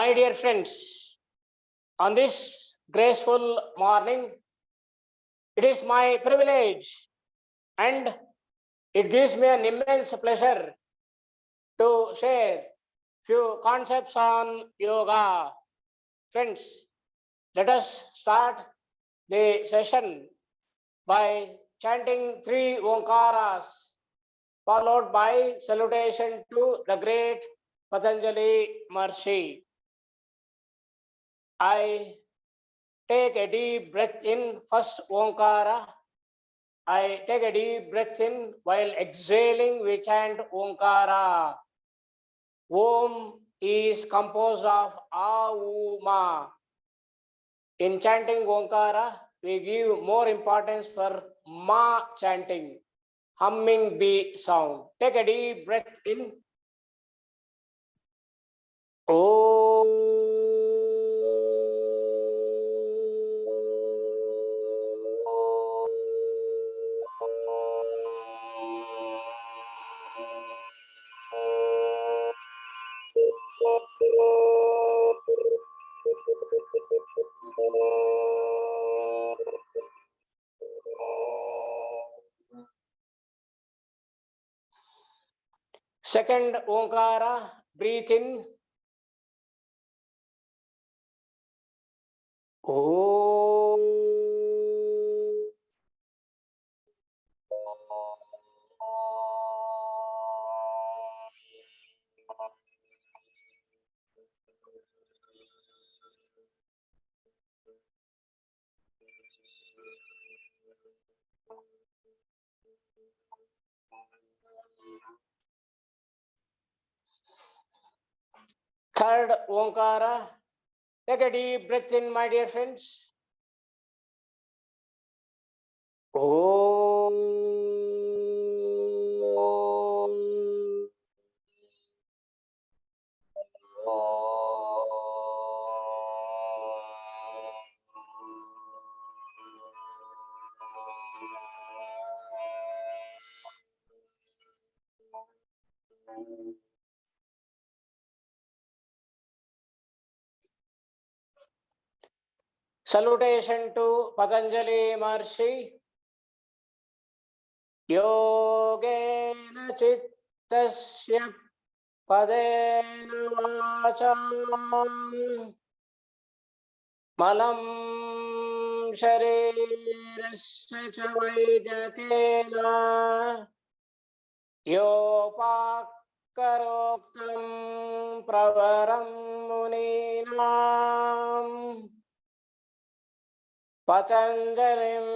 My dear friends, on this graceful morning, it is my privilege and it gives me an immense pleasure to share few concepts on yoga. Friends, let us start the session by chanting 3 Omkaras, followed by salutation to the great Patanjali Maharishi. I take a deep breath in, first Omkara. I take a deep breath in, while exhaling we chant Omkara. Om is composed of A-U-Ma. In chanting Omkara, we give more importance for Ma chanting, humming B sound. Take a deep breath in. Om. Second Omkara, breathe in. Om. Third Omkara, take a deep breath in, my dear friends. Om. Salutation to Patanjali Maharishi. Yogena chittasya padena vacham malam sharirasya cha vaidakena yopakaroktam pravaram muninam Patanjalim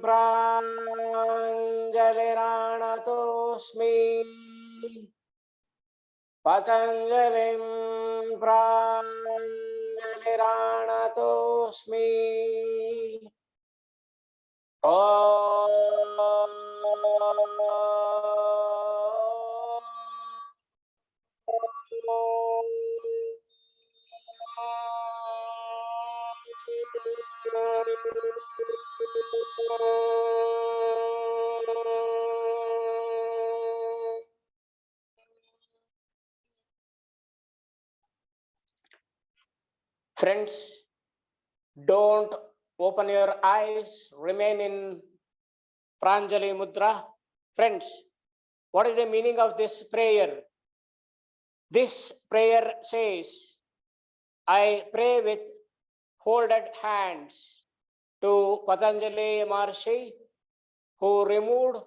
pranjaliranatosmi. Patanjalim pranjaliranatosmi. Om. Friends, don't open your eyes, remain in Pranjali Mudra. Friends, what is the meaning of this prayer? This prayer says, I pray with folded hands to Patanjali Maharishi, who removed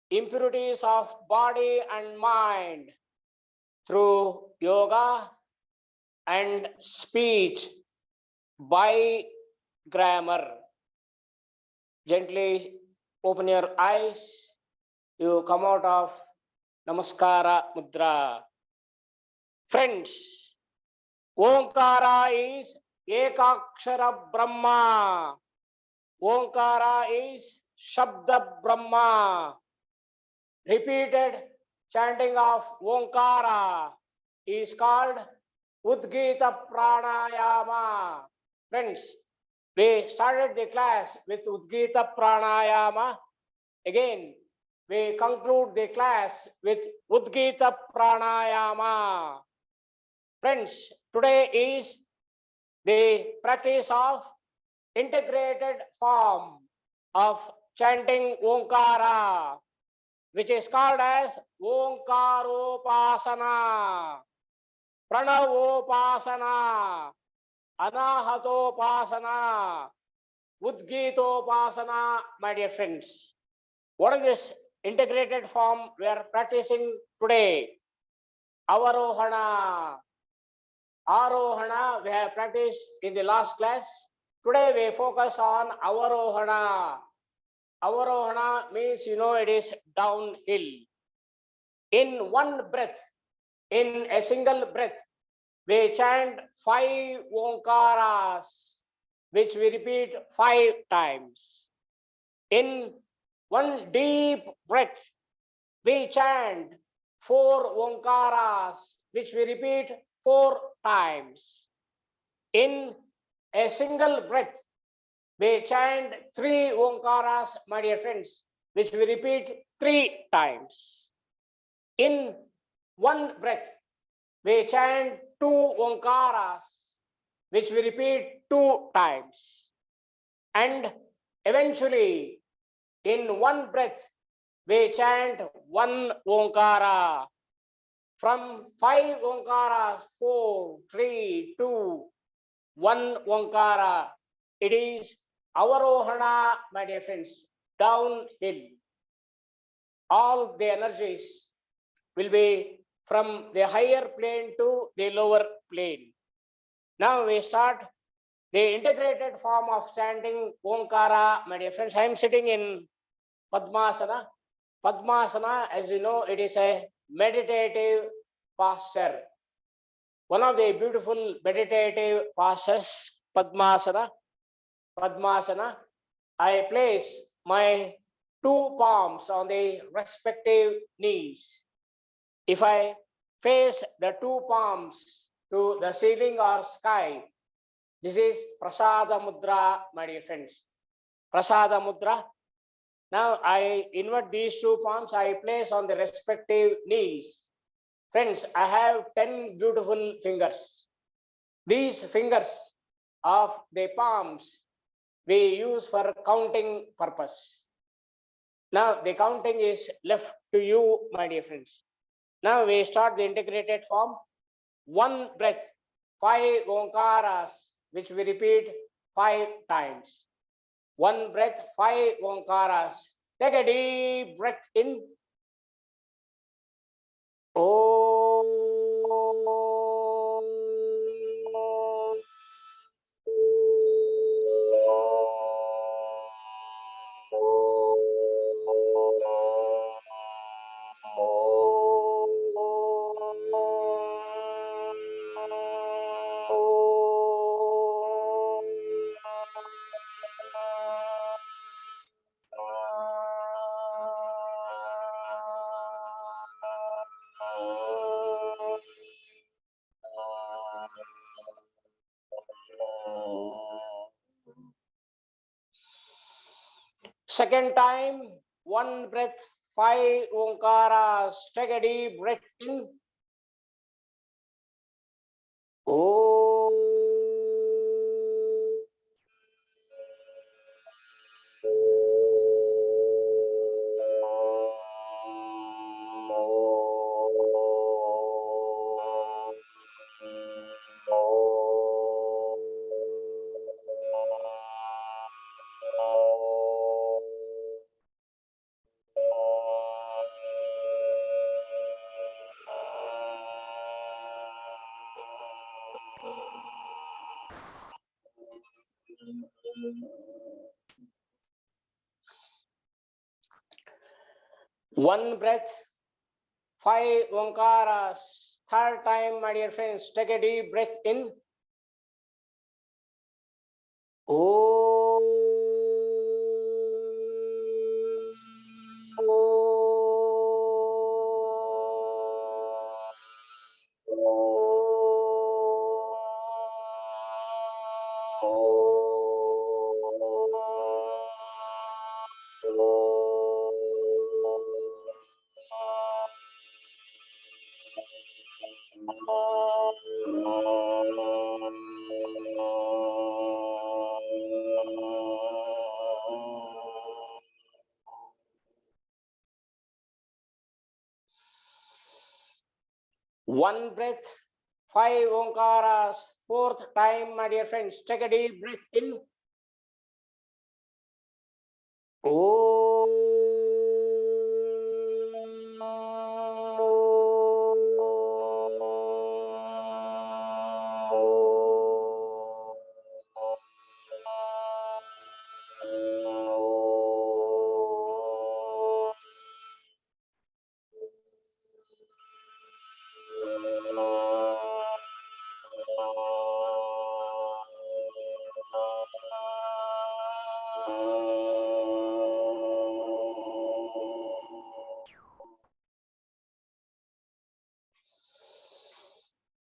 impurities of body and mind through yoga and speech by grammar. Gently open your eyes. You come out of Namaskara Mudra. Friends, Omkara is Ekakshara Brahma. Omkara is Shabda Brahma. Repeated chanting of Omkara is called udgeet pranayama. Friends, we started the class with udgeet pranayama. Again, we conclude the class with udgeet pranayama. Friends, Today is the practice of integrated form of chanting Omkara, which is called as Omkaropasana, Pranavopasana, Anahatopasana, udgeetopasana, my dear friends. What is this integrated form we are practicing today? Avarohana. Arohana we have practiced in the last class. Today we focus on Avarohana. Avarohana means, it is downhill. In one breath, in a single breath, we chant 5 Omkaras, which we repeat 5 times. In one deep breath, we chant 4 Omkaras, which we repeat 4 times. In a single breath, we chant 3 Omkaras, my dear friends, which we repeat 3 times. In one breath, we chant 2 Omkaras, which we repeat 2 times. And eventually, in one breath, we chant 1 Omkara. From 5 Omkaras, 4, 3, 2, 1 Omkara. It is Avarohana, my dear friends, downhill. All the energies will be from the higher plane to the lower plane. Now we start the integrated form of chanting Omkara, my dear friends. I am sitting in Padmasana. Padmasana, as you know, it is a meditative posture. One of the beautiful meditative postures, Padmasana. Padmasana, I place my 2 palms on the respective knees. If I face the 2 palms to the ceiling or sky, this is Prasada Mudra, my dear friends. Prasada Mudra. Now I invert these 2 palms, I place on the respective knees. Friends, I have 10 beautiful fingers. These fingers of the palms we use for counting purpose. Now the counting is left to you, my dear friends. Now we start the integrated form. One breath, 5 Omkaras, which we repeat 5 times. One breath, 5 Omkaras. Take a deep breath in. Om. Second time, one breath, 5 Omkaras. Take a deep breath in. Om. One breath, 5 Omkaras. Third time, my dear friends, take a deep breath in. Om. One breath, 5 Omkaras, fourth time, my dear friends. Take a deep breath in. Om.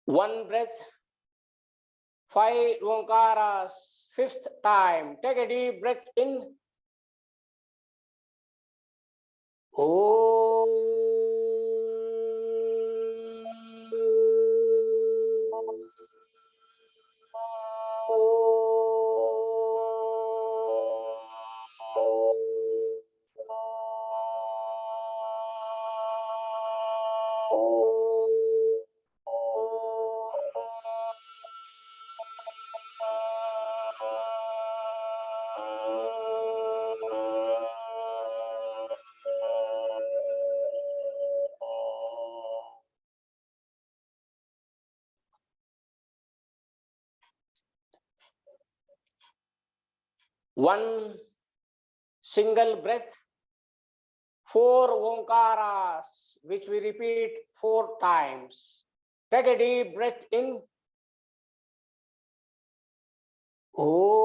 One breath, 5 Omkaras, fifth time. Take a deep breath in. Om. One single breath, 4 Omkaras, which we repeat 4 times. Take a deep breath in. Om.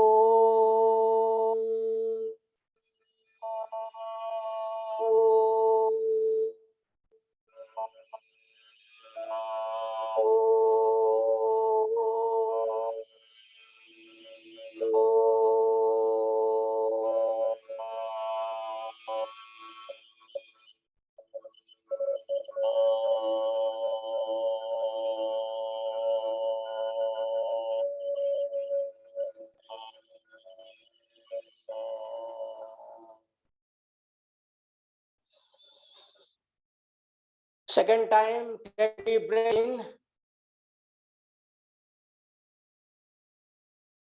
Second time, take a deep breath in.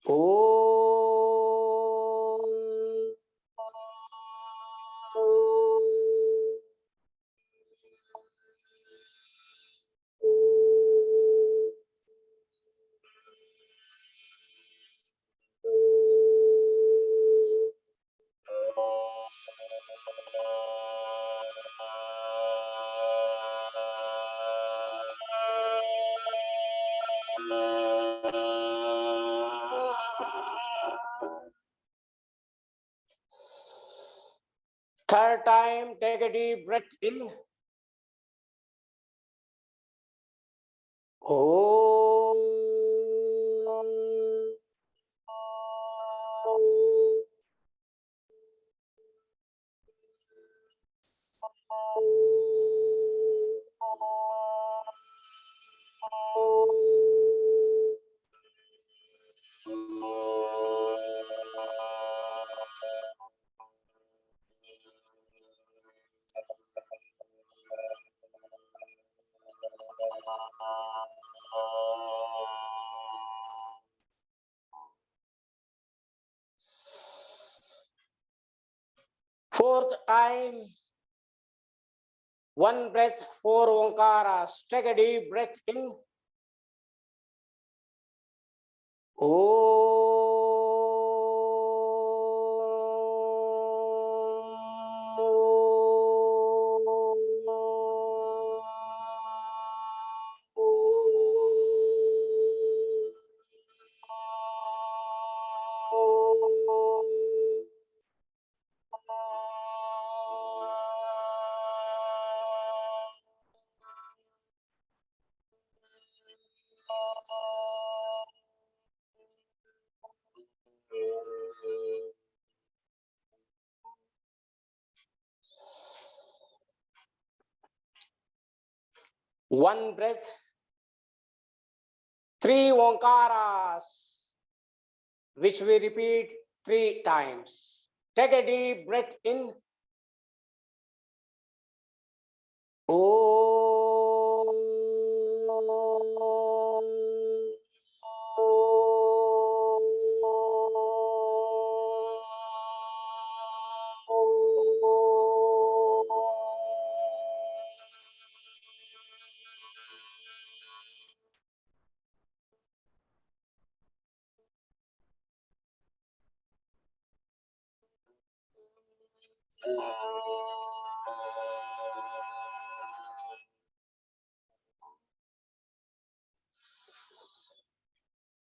Om. Third time, take a deep breath in. Om. Fourth time, one breath, 4 Omkaras. Take a deep breath in. One breath, 3 Omkaras, which we repeat 3 times. Take a deep breath in. Om.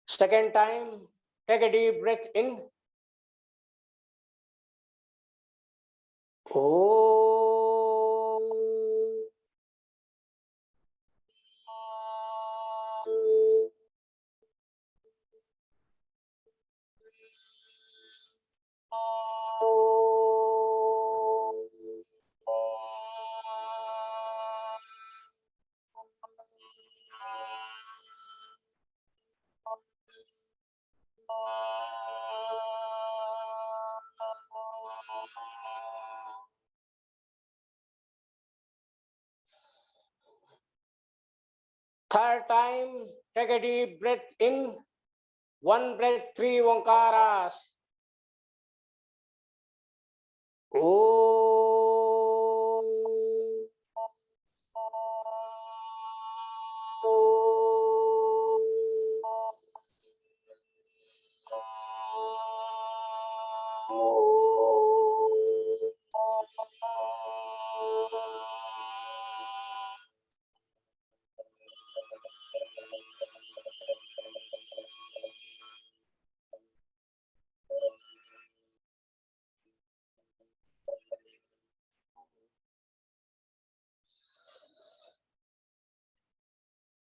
Second time, take a deep breath in. Third time, take a deep breath in. One breath, three Omkaras.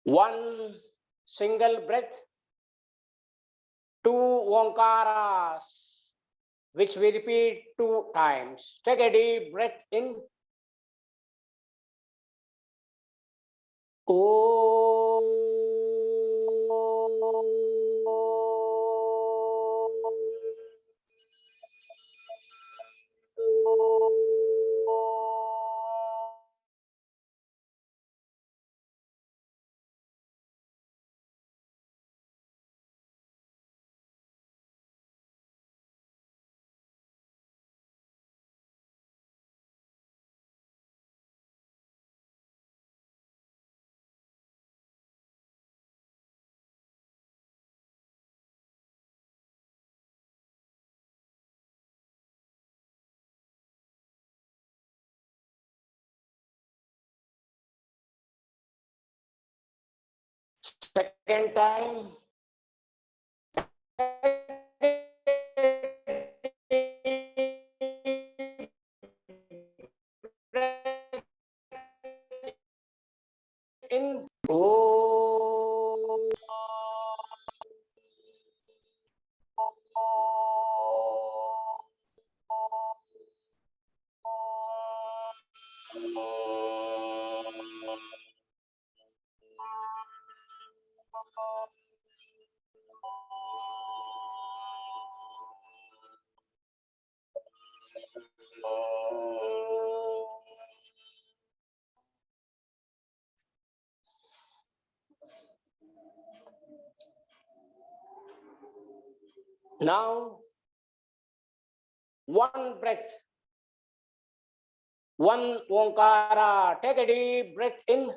One single breath, two Omkaras, which we repeat 2 times. Take a deep breath in. Second time. In. Now, one breath, one Omkara. Take a deep breath in.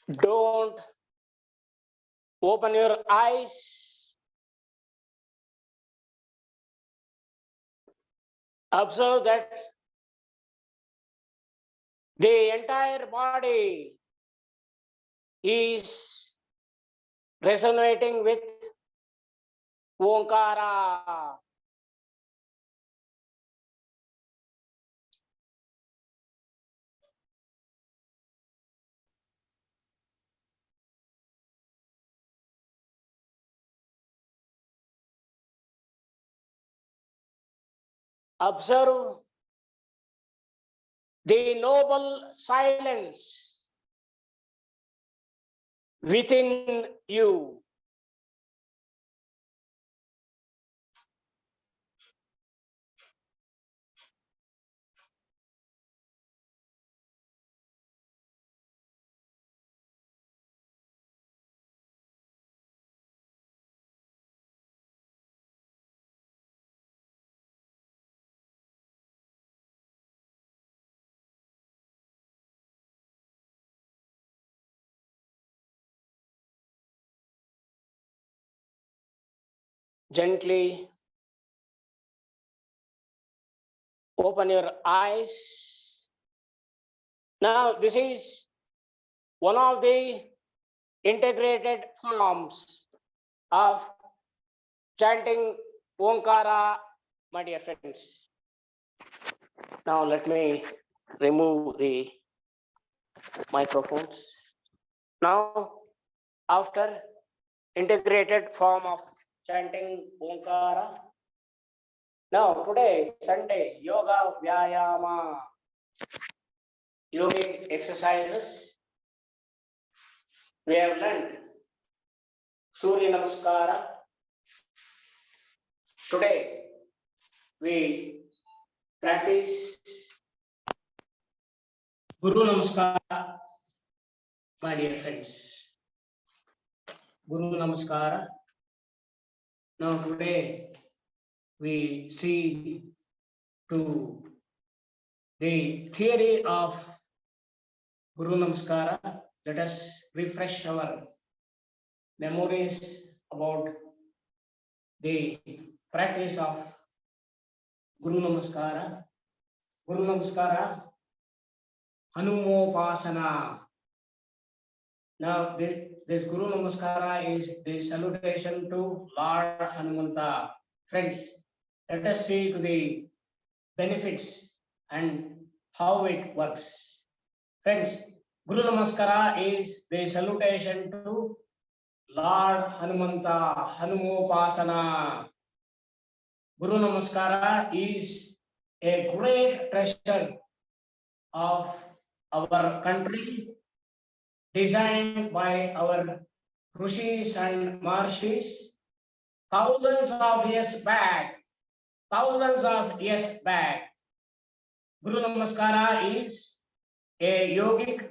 Don't open your eyes. Observe that the entire body is resonating with Omkara. Observe the noble silence within you. Gently open your eyes. Now, this is one of the integrated forms of chanting Omkara, my dear friends. Now, let me remove the microphones. Now, after integrated form of chanting Omkara, now today, Sunday, Yoga Vyayama, yogic exercises. We have learned Surya Namaskara. Today, we practice Guru Namaskara, my dear friends. Guru Namaskara. Now today, we see to the theory of Guru Namaskara. Let us refresh our memories about the practice of Guru Namaskara. Guru Namaskara, Hanumopasana. Now, this Guru Namaskara is the salutation to Lord Hanumanta. Friends, let us see to the benefits and how it works. Friends, Guru Namaskara is the salutation to Lord Hanumanta, Hanumopasana. Guru Namaskara is a great treasure of our country, designed by our Rishis and Maharshis thousands of years back. Guru Namaskara is a yogic,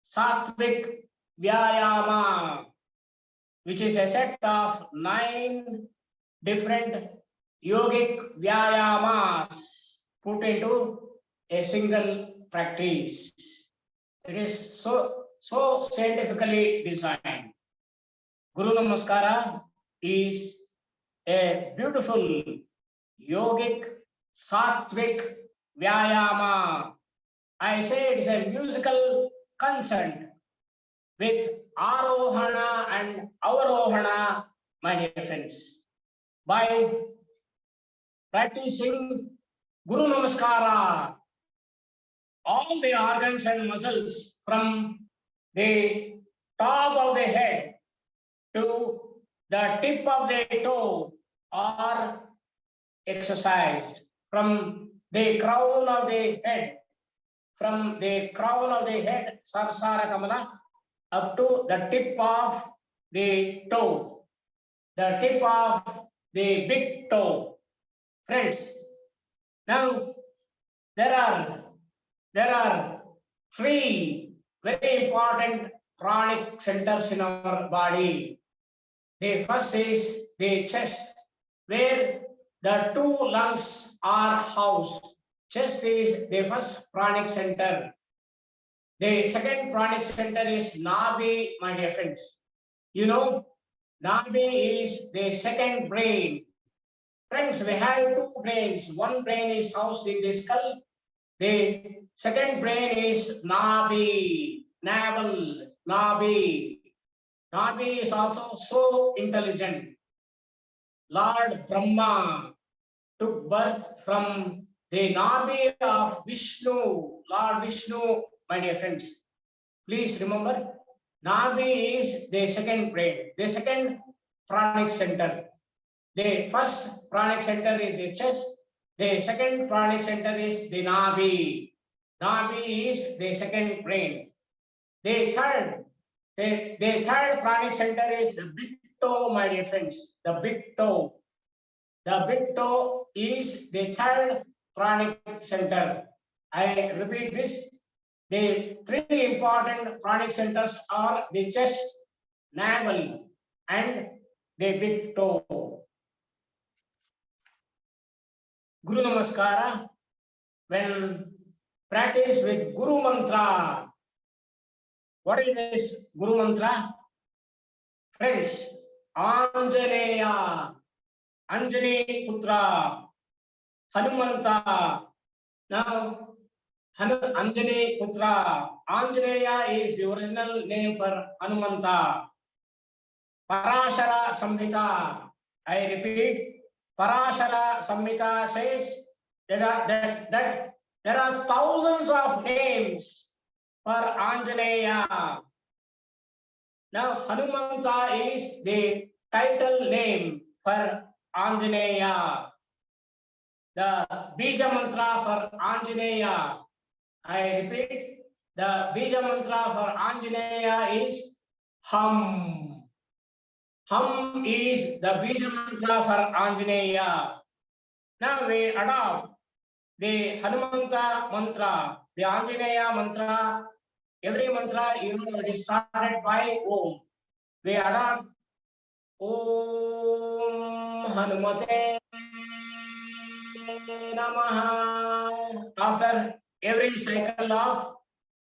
sattvic vyayama, which is a set of 9 different yogic vyayamas put into a single practice. It is so scientifically designed. Guru Namaskara is a beautiful yogic, sattvic vyayama. I say it is a musical concert with arohana and avarohana, my dear friends. By practicing Guru Namaskara, all the organs and muscles from the top of the head to the tip of the toe are exercised. From the crown of the head, Sarsara Kamala, up to the tip of the toe, the tip of the big toe. Friends, now there are 3 very important pranic centers in our body. The first is the chest, where the 2 lungs are housed. Chest is the first pranic center. The second pranic center is Nabi, my dear friends. You know, Nabi is the second brain. Friends, we have 2 brains. One brain is housed in the skull. The second brain is Nabi, navel, Nabi. Nabi is also so intelligent. Lord Brahma took birth from the Nabi of Vishnu, Lord Vishnu, my dear friends. Please remember, Nabi is the second brain, the second pranic center. The first pranic center is the chest. The second pranic center is the Nabi. Nabi is the second brain. The third pranic center is the big toe, my dear friends. The big toe. The big toe is the third pranic center. I repeat this. The three important pranic centers are the chest, navel, and the big toe. Guru Namaskara, when practice with Guru Mantra. What is this Guru Mantra? Friends, Anjaneya, Anjani Putra, Hanumanta. Now, Anjani Putra. Anjaneya is the original name for Hanumanta. Parashara Samhita. I repeat, Parashara Samhita says that there are thousands of names for Anjaneya. Now, Hanumanta is the title name for Anjaneya. The Bija Mantra for Anjaneya. I repeat, the Bija Mantra for Anjaneya is Hum. Hum is the Bija Mantra for Anjaneya. Now we adopt the Hanumanta Mantra, the Anjaneya Mantra. Every mantra, it is started by Om. We adopt Om Hanumate Namaha after every cycle of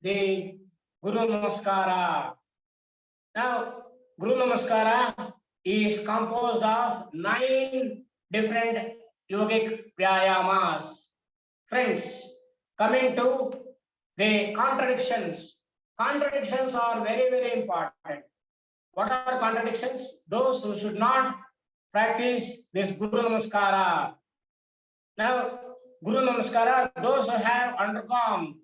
the Guru Namaskara. Now, Guru Namaskara is composed of 9 different yogic vyayamas. Friends, coming to the contradictions. Contradictions are very, very important. What are contradictions? Those who should not practice this Guru Namaskara. Now, Guru Namaskara, those who have undergone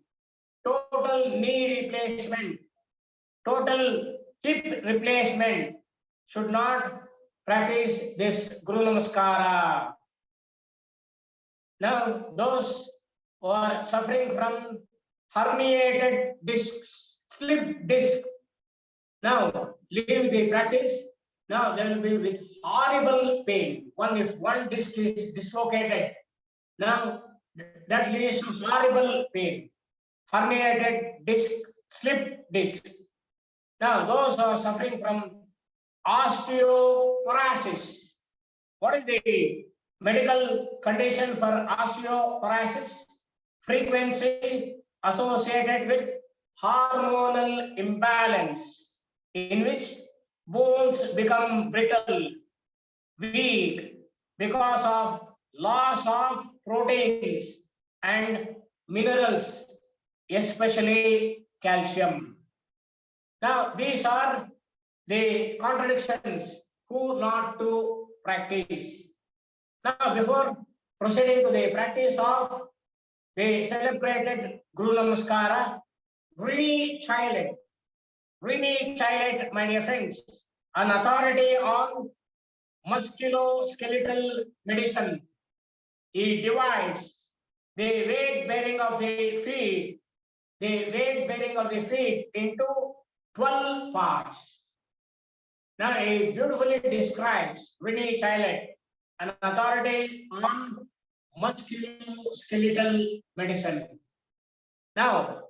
total knee replacement, total hip replacement, should not practice this Guru Namaskara. Now, those who are suffering from herniated discs, slip disc, now leave the practice. Now they will be with horrible pain. If one disc is dislocated, now that leads to horrible pain. Herniated disc, slip disc. Now those who are suffering from osteoporosis. What is the medical condition for osteoporosis? Frequency associated with hormonal imbalance, in which bones become brittle, weak because of loss of proteins and minerals, especially calcium. Now, these are the contradictions who not to practice. Now, before proceeding to the practice of the celebrated Guru Namaskara, Rini Chailet, my dear friends, an authority on musculoskeletal medicine. He divides the weight bearing of the feet, into 12 parts. Now he beautifully describes Rini Chailet, an authority on musculoskeletal medicine. Now,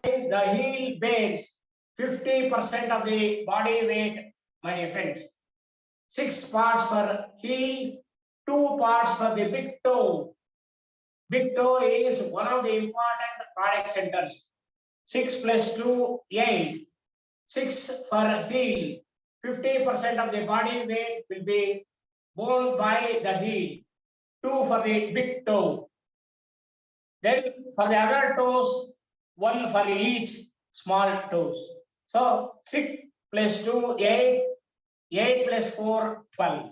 the heel bears 50% of the body weight, my dear friends. 6 parts for heel, 2 parts for the big toe. Big toe is one of the important product centers. 6 plus 2, 8. 6 for heel. 50% of the body weight will be borne by the heel. 2 for the big toe. Then for the other toes, 1 for each small toes. So 6 plus 2, 8. 8 plus 4, 12.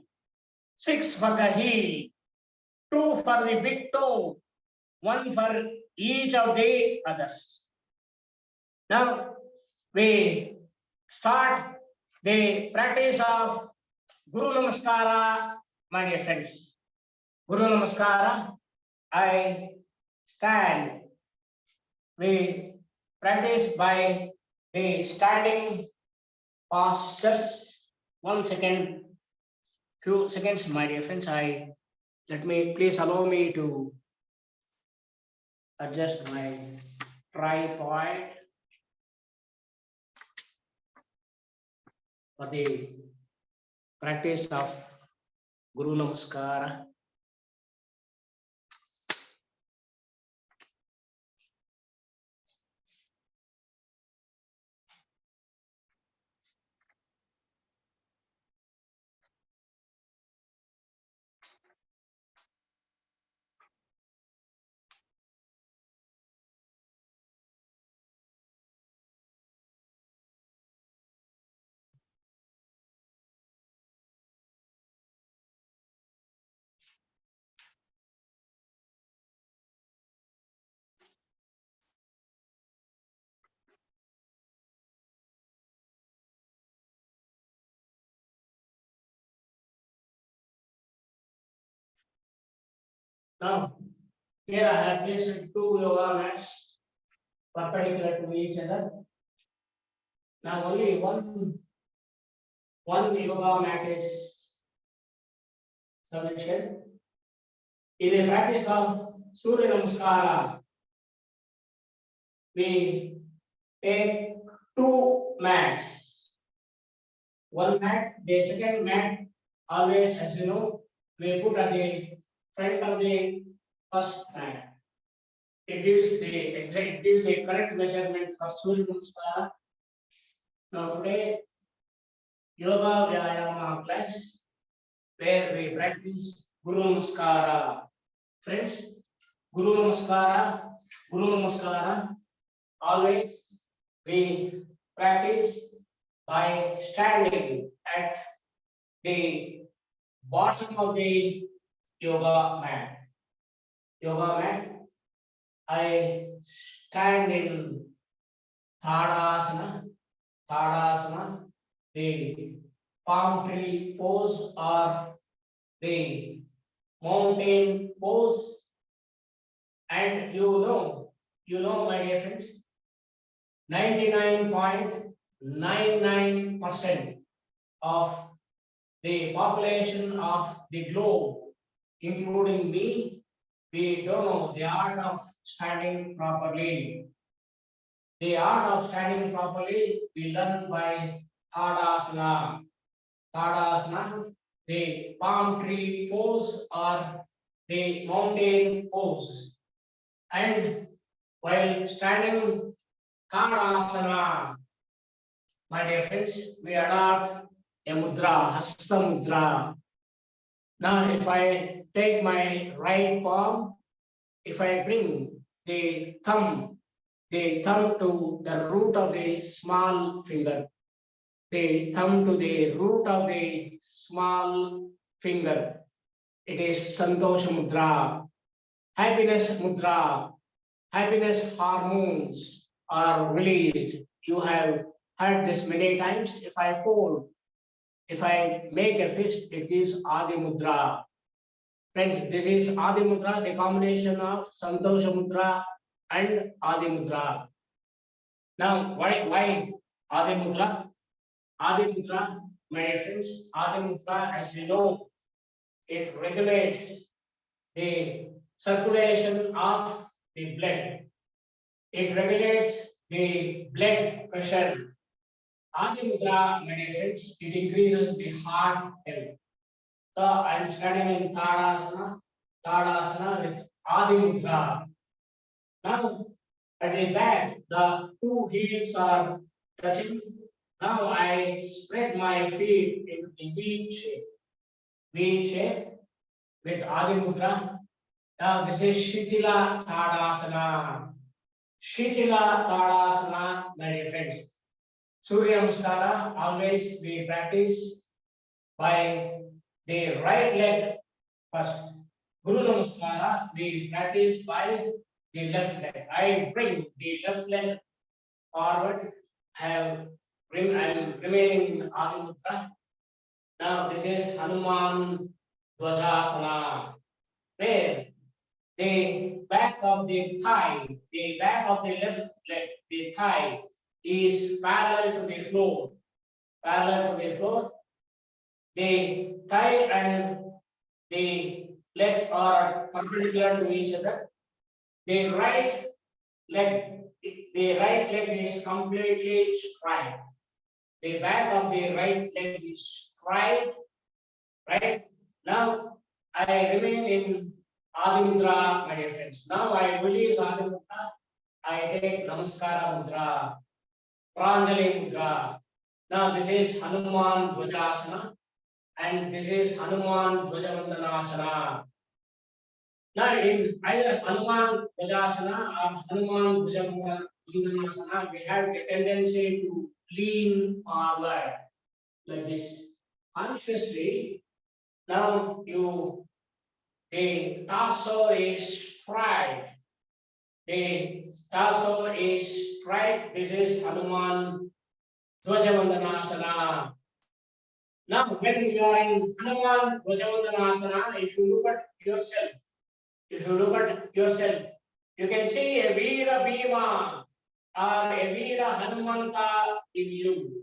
6 for the heel. 2 for the big toe. one for each of the others. Now we start the practice of Guru Namaskara, my dear friends. Guru Namaskara, I stand. We practice by the standing postures. 1 second, few seconds, my dear friends. Please allow me to adjust my tripod for the practice of Guru Namaskara. Now, here I have placed two yoga mats perpendicular to each other. Now only one yoga mat is sufficient. In the practice of Surya Namaskara, we take two mats. One mat, the second mat, always, as you know, we put at the front of the first mat. It gives the correct measurement for Surya Namaskara. Now today, Yoga VYAYAMA class, where we practice Guru Namaskara. Friends, Guru Namaskara, always we practice by standing at the bottom of the yoga mat. I stand in Tadasana, the palm tree pose or the mountain pose. And you know, my dear friends, 99.99% of the population of the globe, including me, we don't know the art of standing properly. The art of standing properly we learn by Tadasana. The palm tree pose or the mountain pose. And while standing Tadasana, my dear friends, we adopt a mudra, hasta mudra. Now, if I take my right palm, if I bring the thumb to the root of the small finger, the thumb to the root of the small finger, it is Santosha Mudra, happiness mudra, happiness hormones are released. You have heard this many times. If I fold, if I make a fist, it gives Adi Mudra. Friends, this is Adi Mudra, the combination of Santosha Mudra and Adi Mudra. Now, why Adi Mudra? Adi Mudra, my dear friends, Adi Mudra, as you know, it regulates the circulation of the blood. It regulates the blood pressure. Adi Mudra, my dear friends, it increases the heart health. So I am standing in Tadasana with Adi Mudra. Now, at the back, the two heels are touching. Now I spread my feet into the V shape with Adi Mudra. Now this is Shitila Tadasana. My dear friends. Surya Namaskara, always we practice by the right leg first. Guru Namaskara we practice by the left leg. I bring the left leg forward. I am remaining in Adi Mudra. Now this is Hanuman Dvajasana, where the back of the thigh, the back of the left leg, the thigh is parallel to the floor. Parallel to the floor. The thigh and the legs are perpendicular to each other. The right leg, the right leg is completely straight. The back of the right leg is straight. Right now, I remain in Adi Mudra, my dear friends. Now I release Adi Mudra. I take Namaskara Mudra, Pranjali Mudra. Now this is Hanuman Dvajasana and this is Hanuman Dvajavandanasana. Now in either Hanuman Dvajasana or Hanuman Dvajavandanasana, we have the tendency to lean forward like this. Consciously, now the torso is straight. The torso is straight. This is Hanuman Dvajavandanasana. Now, when you are in Hanuman Dvajavandanasana, if you look at yourself, you can see a Veera Bhima or a Veera Hanumanta in you.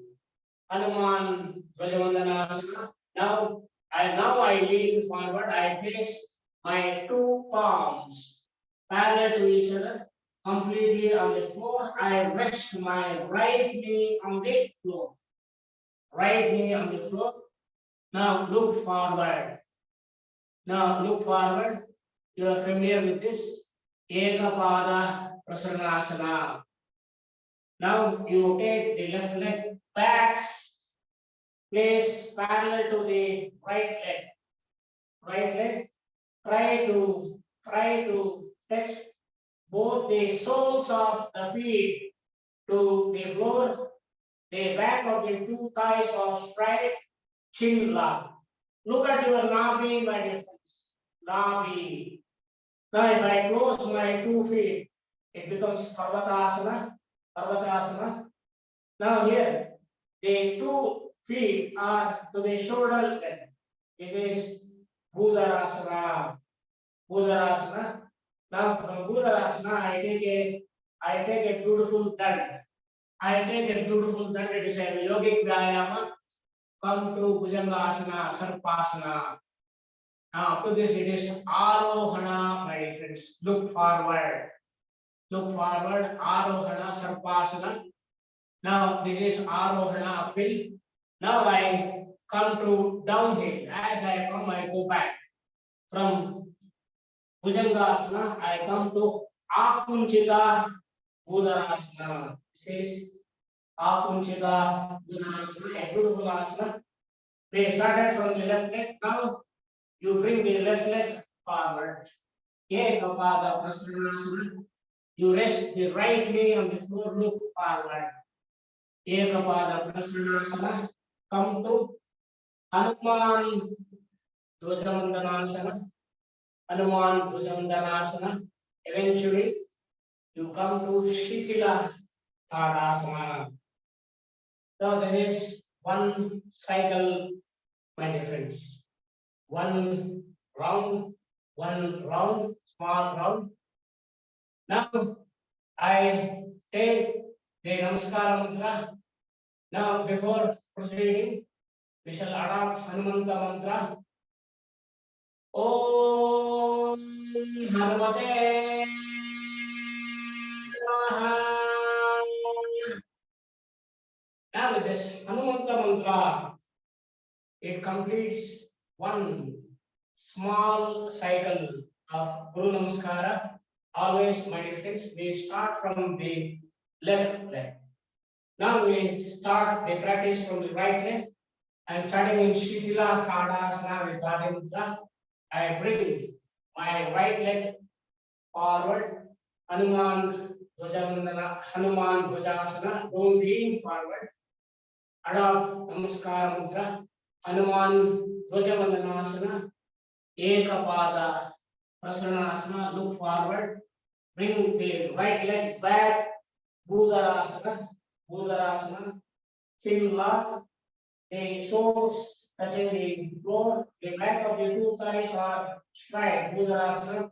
Hanuman Dvajavandanasana. Now I lean forward. I place my two palms parallel to each other, completely on the floor. I rest my right knee on the floor. Right knee on the floor. Now look forward. You are familiar with this. Ekapada Prasanasana. Now you take the left leg back, place parallel to the right leg. Right leg. Try to touch both the soles of the feet to the floor. The back of the two thighs are straight. Chin lock. Look at your nabi, my dear friends. Nabi. Now, if I close my 2 feet, it becomes Parvatasana. Parvatasana. Now, here, the 2 feet are to the shoulder leg. This is Bhudarasana. Bhudarasana. Now, from Bhudarasana, I take a beautiful dand. It is a yogic vyayama. Come to Bhujangasana, Sarpasana. Now, to this, it is Arohana, my dear friends. Look forward. Arohana, Sarpasana. Now, this is Arohana uphill. Now, I come to downhill. As I come, I go back. From Bhujangasana, I come to Akunchita Bhudarasana. This is Akunchita Bhudarasana, a beautiful asana. We started from the left leg. Now, you bring the left leg forward. Ekapada Prasanasana. You rest the right knee on the floor, look forward. Ekapada Prasanasana. Come to Hanuman Dvajavandanasana. Eventually, you come to Shitila Tadasana. So there is one cycle, my dear friends. One round, small round. Now I take the Namaskara mantra. Now before proceeding, we shall adopt Hanumanta mantra. Om Hanumate Namaha. Now with this Hanumanta mantra, it completes one small cycle of Guru Namaskara. Always, my dear friends, we start from the left leg. Now we start the practice from the right leg. I'm starting in Shitila Tadasana with Adi Mudra. I bring my right leg forward. Hanuman Dvajasana. Don't lean forward. Adopt Namaskara Mudra. Hanuman Dvajavandanasana. Ekapada Prasanasana, look forward. Bring the right leg back. Bhudarasana, Bhudarasana. Simla, the soles touching the floor. The back of the two thighs are straight. Bhudarasana.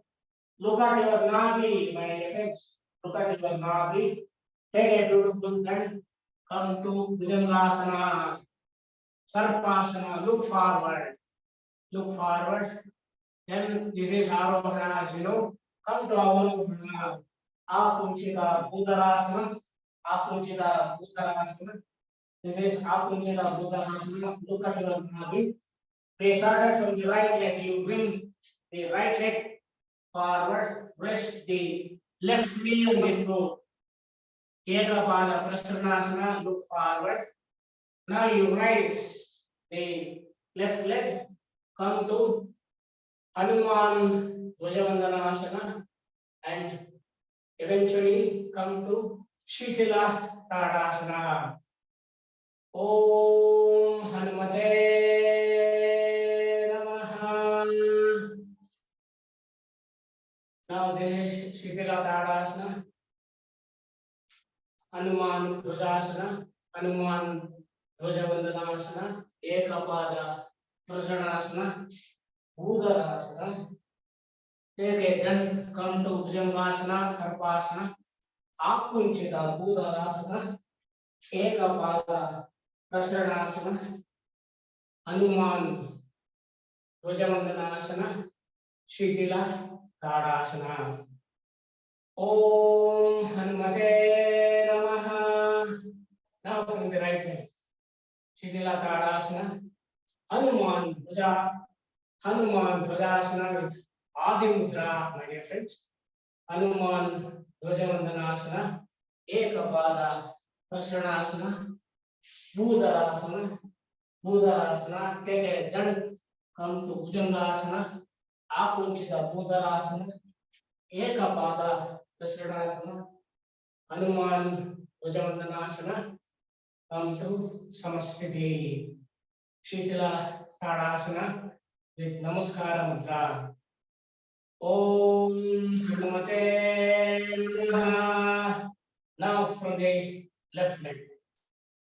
Look at your nabi, my dear friends. Look at your nabi. Take a beautiful turn. Come to Bhujangasana, Sarpasana. Look forward. Look forward. Then this is Arohana, as you know. Come to Arohana. Akunchita Bhudarasana. Akunchita Bhudarasana. This is Akunchita Bhudarasana. Look at your nabi. They started from the right leg. You bring the right leg forward. Rest the left knee on the floor. Ekapada Prasanasana. Look forward. Now you raise the left leg. Come to Hanuman Bhujavandanasana and eventually come to Shitila Tadasana. Om Hanumate Namaha. Now this is Shitila Tadasana, Hanuman Dhwajasana, Hanuman Bhujavandanasana, Ekapada Prasanasana, Bhudarasana. Okay, then come to Bhujangasana, Sarpasana, Akunchita Bhudarasana, Ekapada Prasanasana, Hanuman Bhujavandanasana, Shitila Tadasana. Om Hanumate Namaha. Now from the right leg, Shitila Tadasana, Hanuman Dhwajasana with Adi Mudra, my dear friends. Hanuman Dhwajavandanasana, Ekapada Prasanasana, Bhudarasana, Bhudarasana. Take a jump, come to Bhujangasana, Akunchita Bhudarasana, Ekapada Prasanasana, Hanuman Dhwajavandanasana. Come to Samasthiti, Shitila Tadasana with Namaskara Mudra. Om Hanumate Namaha. Now from the left leg,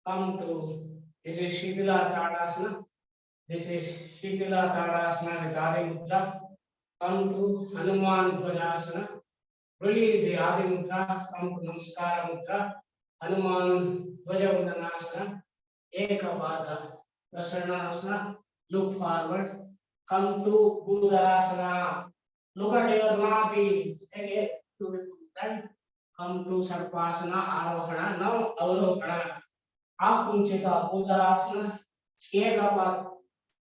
come to this is Shitila Tadasana. This is Shitila Tadasana with Adi Mudra. Come to Hanuman Dhwajasana. Release the Adi Mudra. Come to Namaskara Mudra. Hanuman Dhwajavandanasana. Ekapada Prasanasana. Look forward. Come to Bhudarasana. Look at your nabi. Take a beautiful turn. Come to Sarpasana, Arohana. Now Avarohana. Akunchita Bhudarasana. Ekapada.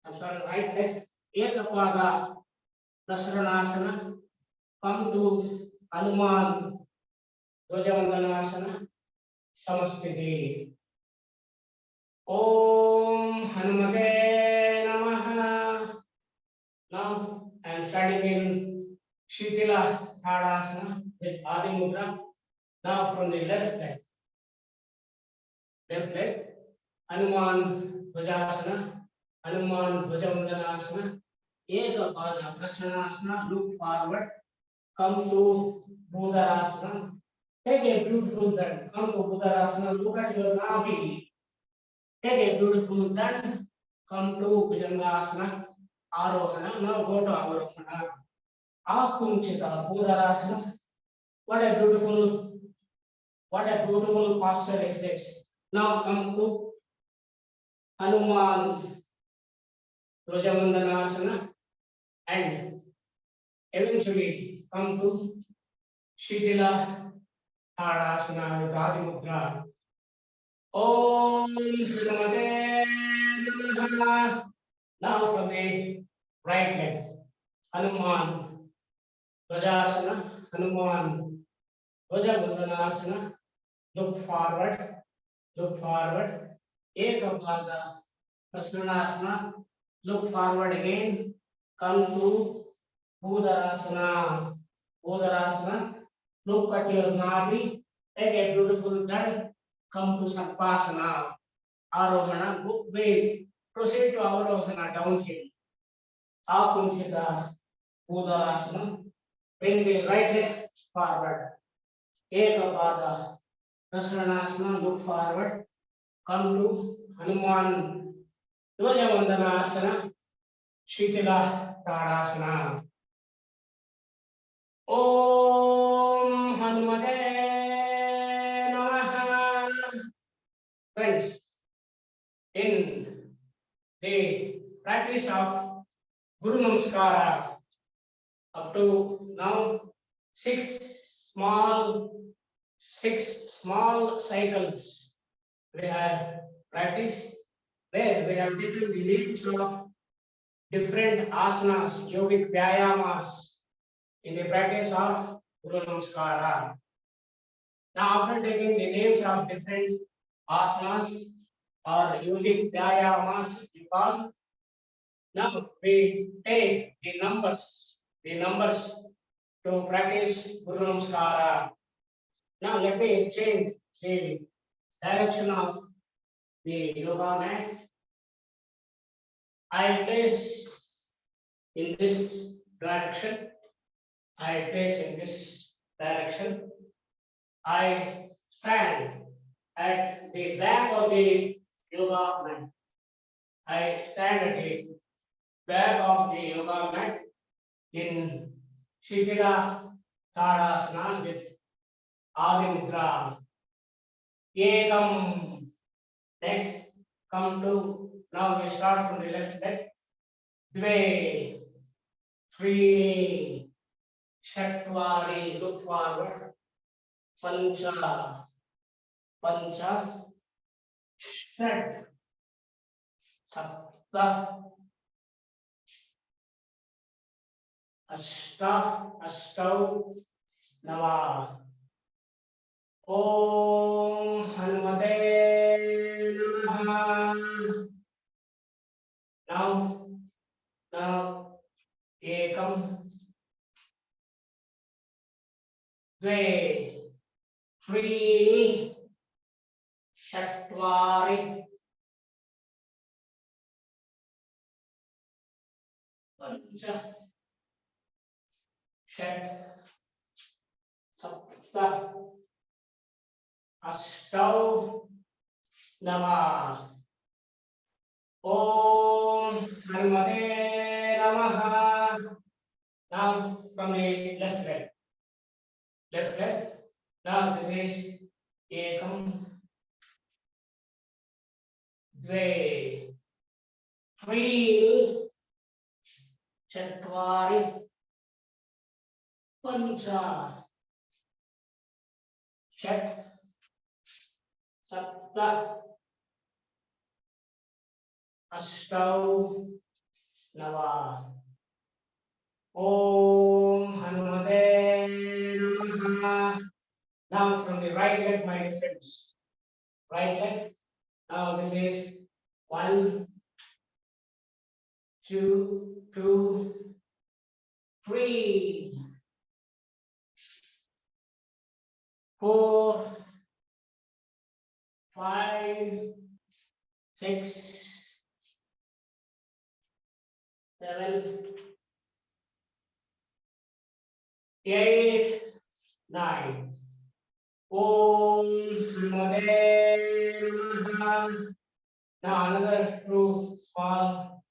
I'm sorry, right leg. Ekapada Prasanasana. Come to Hanuman Dhwajavandanasana. Samasthiti. Om Hanumate Namaha. Now I am standing in Shitila Tadasana with Adi Mudra. Now from the left leg, Hanuman Dhwajasana, Hanuman Bhujavandanasana, Ekapada Prasanasana. Look forward. Come to Bhudarasana. Take a beautiful turn. Come to Bhudarasana. Look at your nabi. Take a beautiful turn. Come to Bhujangasana. Arohana. Now go to Avarohana. Akunchita Bhudarasana. What a beautiful posture is this. Now come to Hanuman Dhwajavandanasana and eventually come to Shitila Tadasana with Adi Mudra. Om Hanumate Namaha. Now from the right leg, Hanuman Dhwajasana, Hanuman Dhwajavandanasana. Look forward. Ekapada Prasanasana. Look forward again. Come to Bhudarasana. Look at your nabi. Take a beautiful turn. Come to Sarpasana. Arohana. Wait. Proceed to Avarohana downhill. Akunchita Bhudarasana. Bring the right leg forward. Ekapada. Prasarnasana, look forward. Come to Hanuman Dvajavandana Shitila Tadasana. Om Hanumate Namaha. Friends, in the practice of Guru Namaskara, up to now, six small cycles we have practiced, where we have taken the names of different asanas, yogic vyayamas in the practice of Guru Namaskara. Now, after taking the names of different asanas or yogic vyayamas, we call, now we take the numbers to practice Guru Namaskara. Now let me change the direction of the yoga mat. I place in this direction. I place in this direction. I stand at the back of the yoga mat. I stand at the back of the yoga mat in Shitila Tadasana with Adi Nidra. Ekam. Next, come to, now we start from the left leg. Dve, three, Shatwari, look forward. Pancha, Pancha, Shat, Sapta, Ashta, Ashtau, Nava. Om Hanumate Namaha. Now, Ekam, Dve, three, Shatwari, Pancha, Shat, Sapta, Ashtau, Nama. Om Hanumate Namaha. Now from the left leg. Left leg. Now this is Ekam, Dve, three, Chatvari, Pancha, Shat, Sapta, Ashtau, Nava. Om Hanumate Namaha. Now from the right leg, my dear friends. Right leg. Now this is 1, 2, 3, 4, 5, 6, 7, 8, 9. Om Hanumate Namaha. Now another 2 small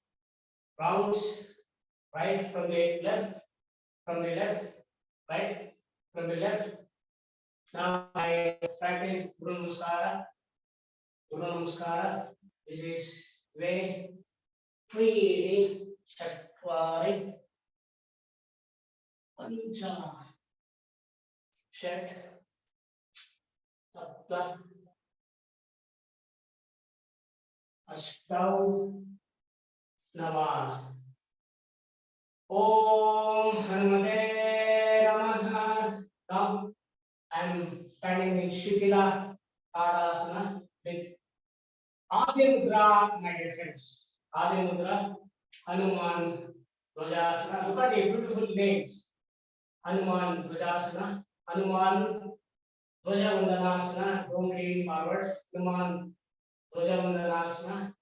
rounds, right from the left, right from the left. Now I practice Guru Namaskara. Guru Namaskara. This is way 3, Shatwari, Pancha, Shat, Sapta, Ashtau, Nava. Om Hanumate Namaha. Now I am standing in Shitila Tadasana with Adi Mudra, my dear friends. Adi Mudra, Hanuman Dvajasana. Look at the beautiful names. Hanuman Dvajasana, Hanuman Dvajavandhanasana. Don't lean forward. Hanuman Dvajavandhanasana.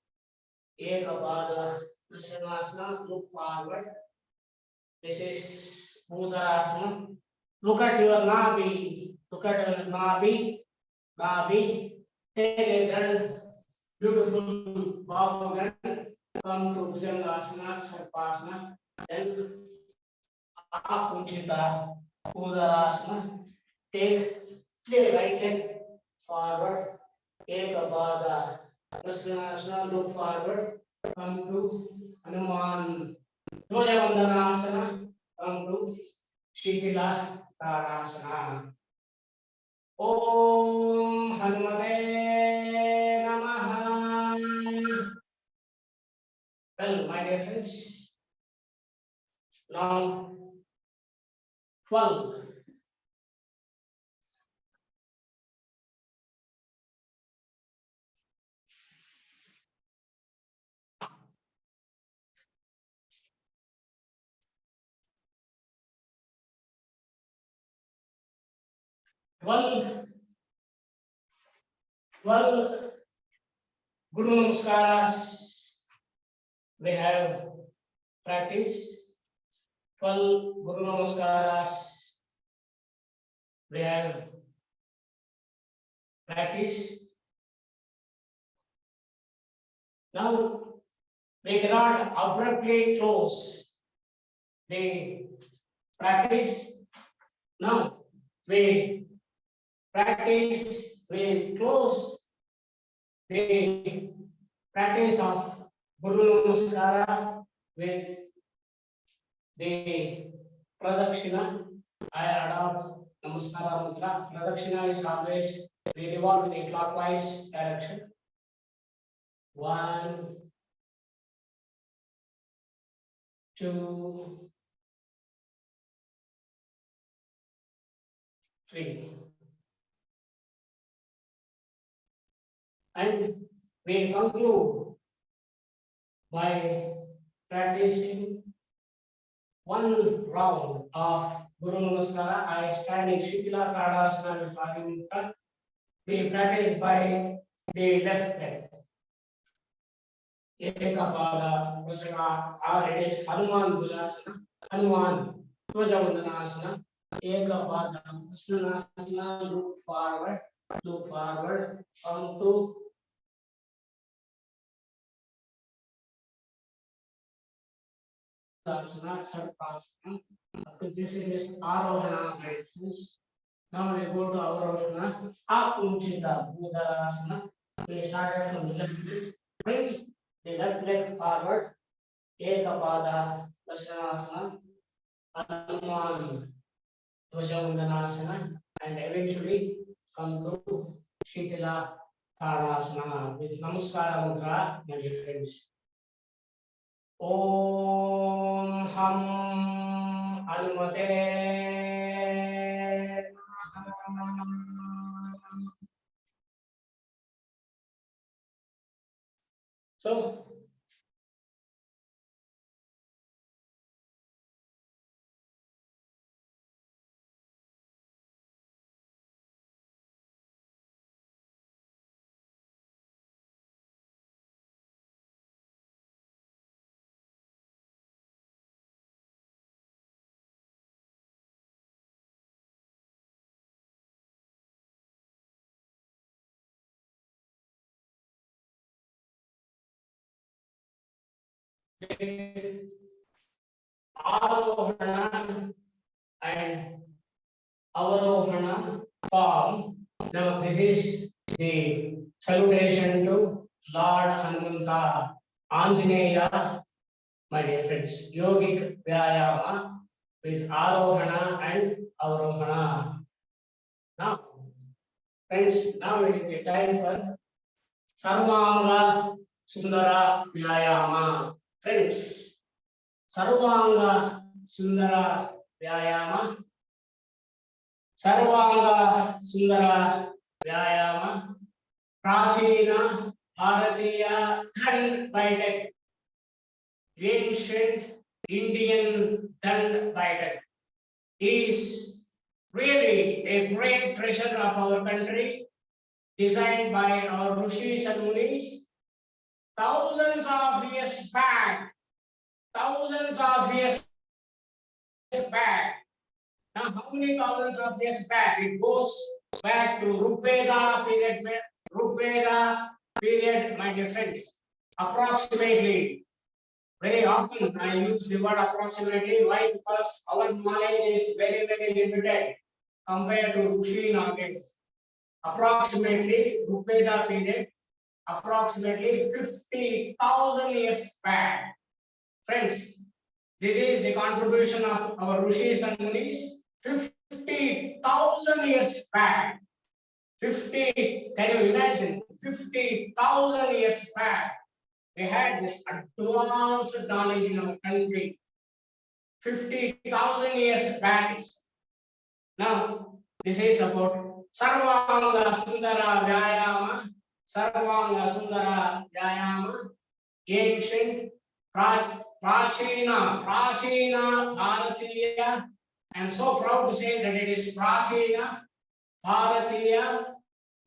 Ekapada Prasannasana. Look forward. This is Udarasana. Look at your nabi. Look at your nabi. Nabi. Take a grand, beautiful bow again. Come to Bhujangasana, Sarpasana. Then Apunchita. Udarasana. Take the right leg forward. Ekabada. Prasnasana. Look forward. Come to Hanuman. Dvajavandhanasana. Come to Shikila Tadasana. Om Hanumate Namaha. Well, my dear friends, now 12. 12 Guru Namaskaras we have practiced. 12 Guru Namaskaras we have practiced. Now we cannot abruptly close the practice. Now we practice, we close the practice of Guru Namaskara with the Pradakshina. I adopt Namaskara mantra. Pradakshina is always we revolve in a clockwise direction. 1, 2, 3. And we conclude by practicing one round of Guru Namaskara. I stand in Shikila Tadasana with Vayama in front. We practice by the left leg. Ekapada, Prasana, or it is Hanuman Bhujasana, Hanuman Dvajavandhanasana, Ekapada, Prasana, look forward, come to Asana, Sarpasana. This is Arohana meditations. Now we go to Avarohana, Apunchita, Udarasana. We started from the left leg. Brings the left leg forward. Ekapada, Prasana, Hanuman, Dvajavandhanasana, and eventually come to Shitila Tadasana with Namaskara mantra, my dear friends. Om Ham Hanumate. So, Arohana and Avarohana form. Now, this is the salutation to Lord Hanumanta Anjaneya, my dear friends. Yogic Vyayama with Arohana and Avarohana. Now, friends, now it is the time for Sarvanga Sundara Vyayama. Friends, Sarvanga Sundara Vyayama. Sarvanga Sundara Vyayama. Prachina Bharatiya Dand bytak. Ancient Indian Dand bytak is really a great treasure of our country, designed by our Rishis and Munis thousands of years back. Thousands of years back, Now, how many thousands of years back? It goes back to Rupveda period. Rupveda period, my dear friends. Approximately. Very often I use the word approximately. Why? Because our knowledge is very, very limited compared to Rishi knowledge. Approximately Rupveda period, approximately 50,000 years back. Friends, this is the contribution of our Rishis and Munis 50,000 years back. 50, can you imagine? 50,000 years back, we had this advanced knowledge in our country. 50,000 years back. Now, this is about Sarvanga Sundara Vyayama, Sarvanga Sundara Vyayama, ancient Prachina Bharatiya. I am so proud to say that it is Prachina Bharatiya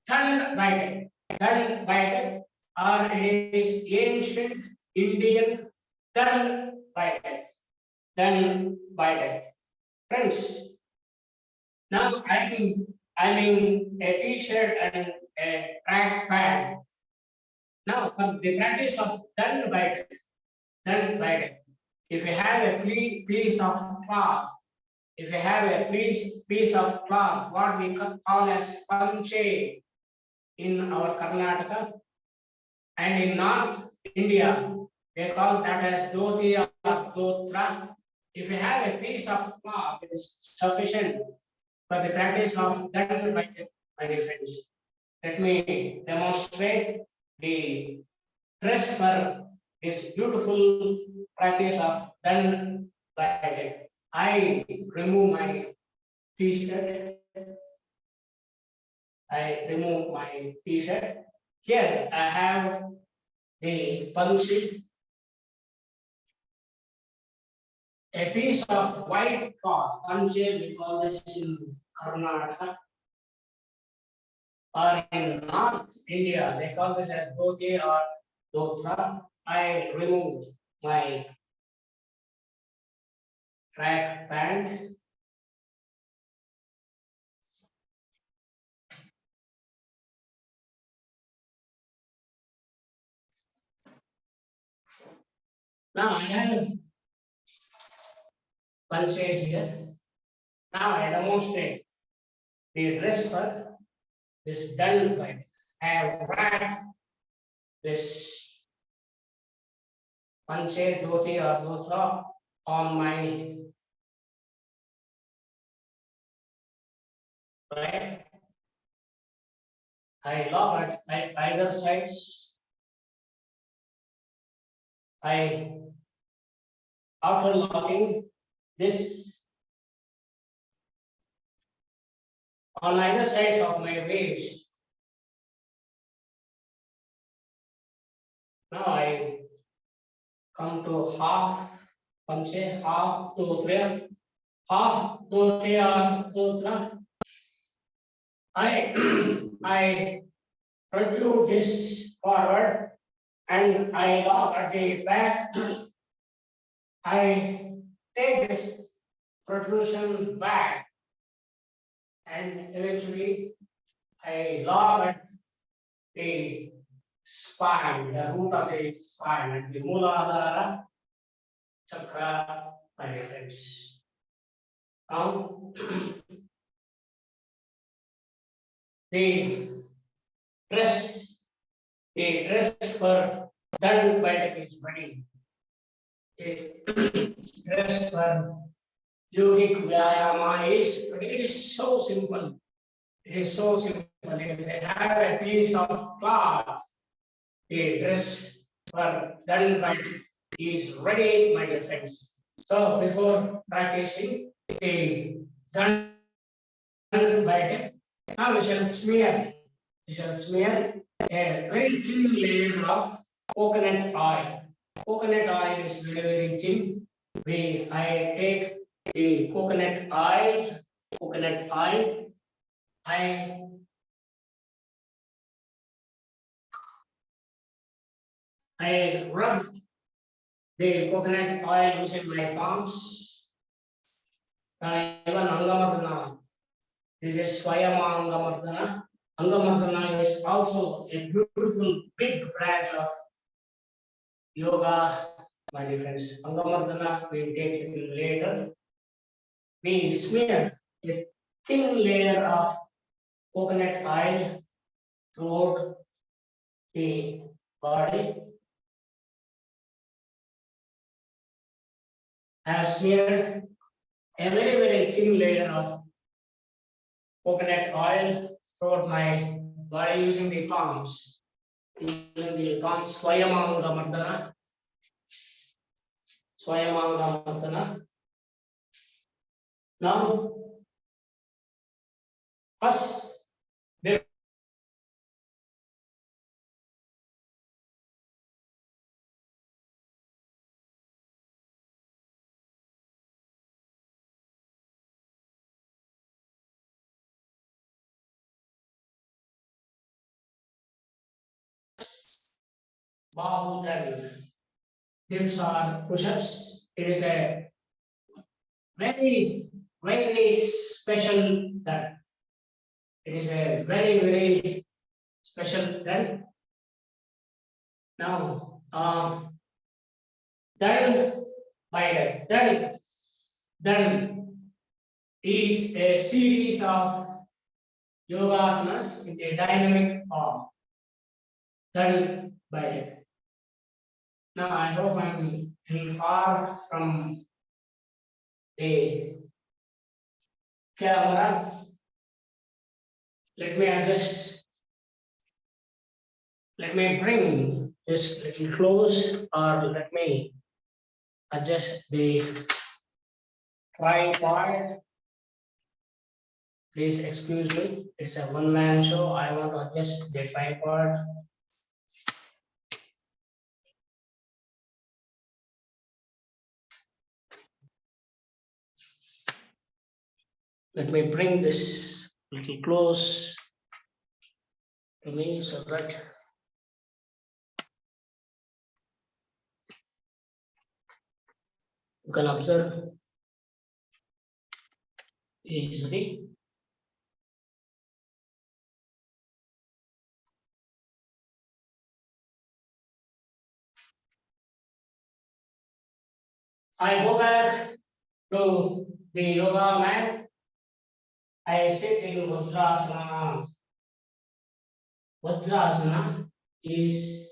Dhan bytak, or it is ancient Indian Dhan bytak. Friends, now I'm in a t-shirt and a track pant. Now, for the practice of Dhan bytak, if you have a piece of cloth, what we call as panche in our Karnataka, and in North India, they call that as dhoti or dhotra. If you have a piece of cloth, it is sufficient for the practice of Dhan bytak, my dear friends. Let me demonstrate the dress for this beautiful practice of Dhan bytak. I remove my t-shirt. Here I have the panchi, a piece of white cloth. Panche, we call this in Karnataka, or in North India, they call this as dhoti or dhotra. I remove my track pant. Now I have panche here. Now I demonstrate the dress for this Dhan bytak. I have wrapped this panche, dhoti or dhotra on my right. I lock at either sides. After locking this on either side of my waist, now I come to half panche, half dhotra, half dhoti or dhotra. I protrude this forward and I lock at the back. I take this protrusion back and eventually I lock at the spine, the root of the spine, and the Muladhara chakra, my dear friends. Now, the dress for Dhan bytak is ready. The dress for yogic vyayama is ready. It is so simple. It is so simple. If they have a piece of cloth, the dress for Dhan bytak is ready, my dear friends. So before practicing the Dhan bytak, now we shall smear. A very thin layer of coconut oil. Coconut oil is very, very thin. I take the coconut oil. I rub the coconut oil using my palms. Even Angamardana, this is Vyayama Angamardana. Angamardana is also a beautiful big branch of yoga, my dear friends. Angamardana we take it later. We smear a thin layer of coconut oil throughout the body. I have smeared a very thin layer of coconut oil throughout my body using the palms. Using the palms, Swayamanga Mardana. Swayamanga Mardana. Now, first, Bahu then dips or push-ups. It is a very special that. It is a very special that. Now, then bytak. Then is a series of yoga asanas in a dynamic form. Then bytak. Now I hope I'm far from the camera. Let me adjust. Let me bring this little close, or let me adjust the tripod. Please excuse me. It's a one-man show. I want to adjust the tripod. Let me bring this little close to me so that you can observe easily. I go back to the yoga mat. I sit in Vajrasana. Vajrasana is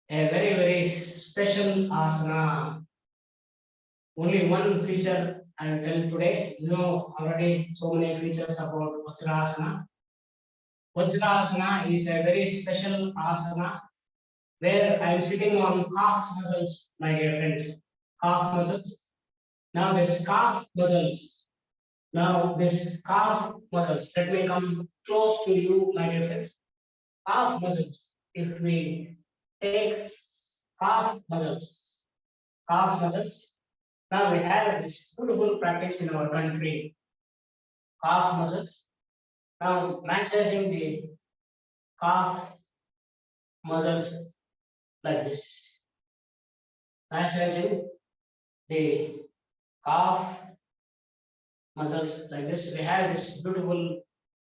a very special asana. Only one feature I will tell today. You know already so many features about Vajrasana. Vajrasana is a very special asana where I am sitting on calf muscles, my dear friends. Calf muscles. Now this calf muscles. Let me come close to you, my dear friends. Calf muscles. If we take calf muscles, now we have this beautiful practice in our country. Calf muscles. Now massaging the calf muscles like this. Massaging the calf muscles like this. We have this beautiful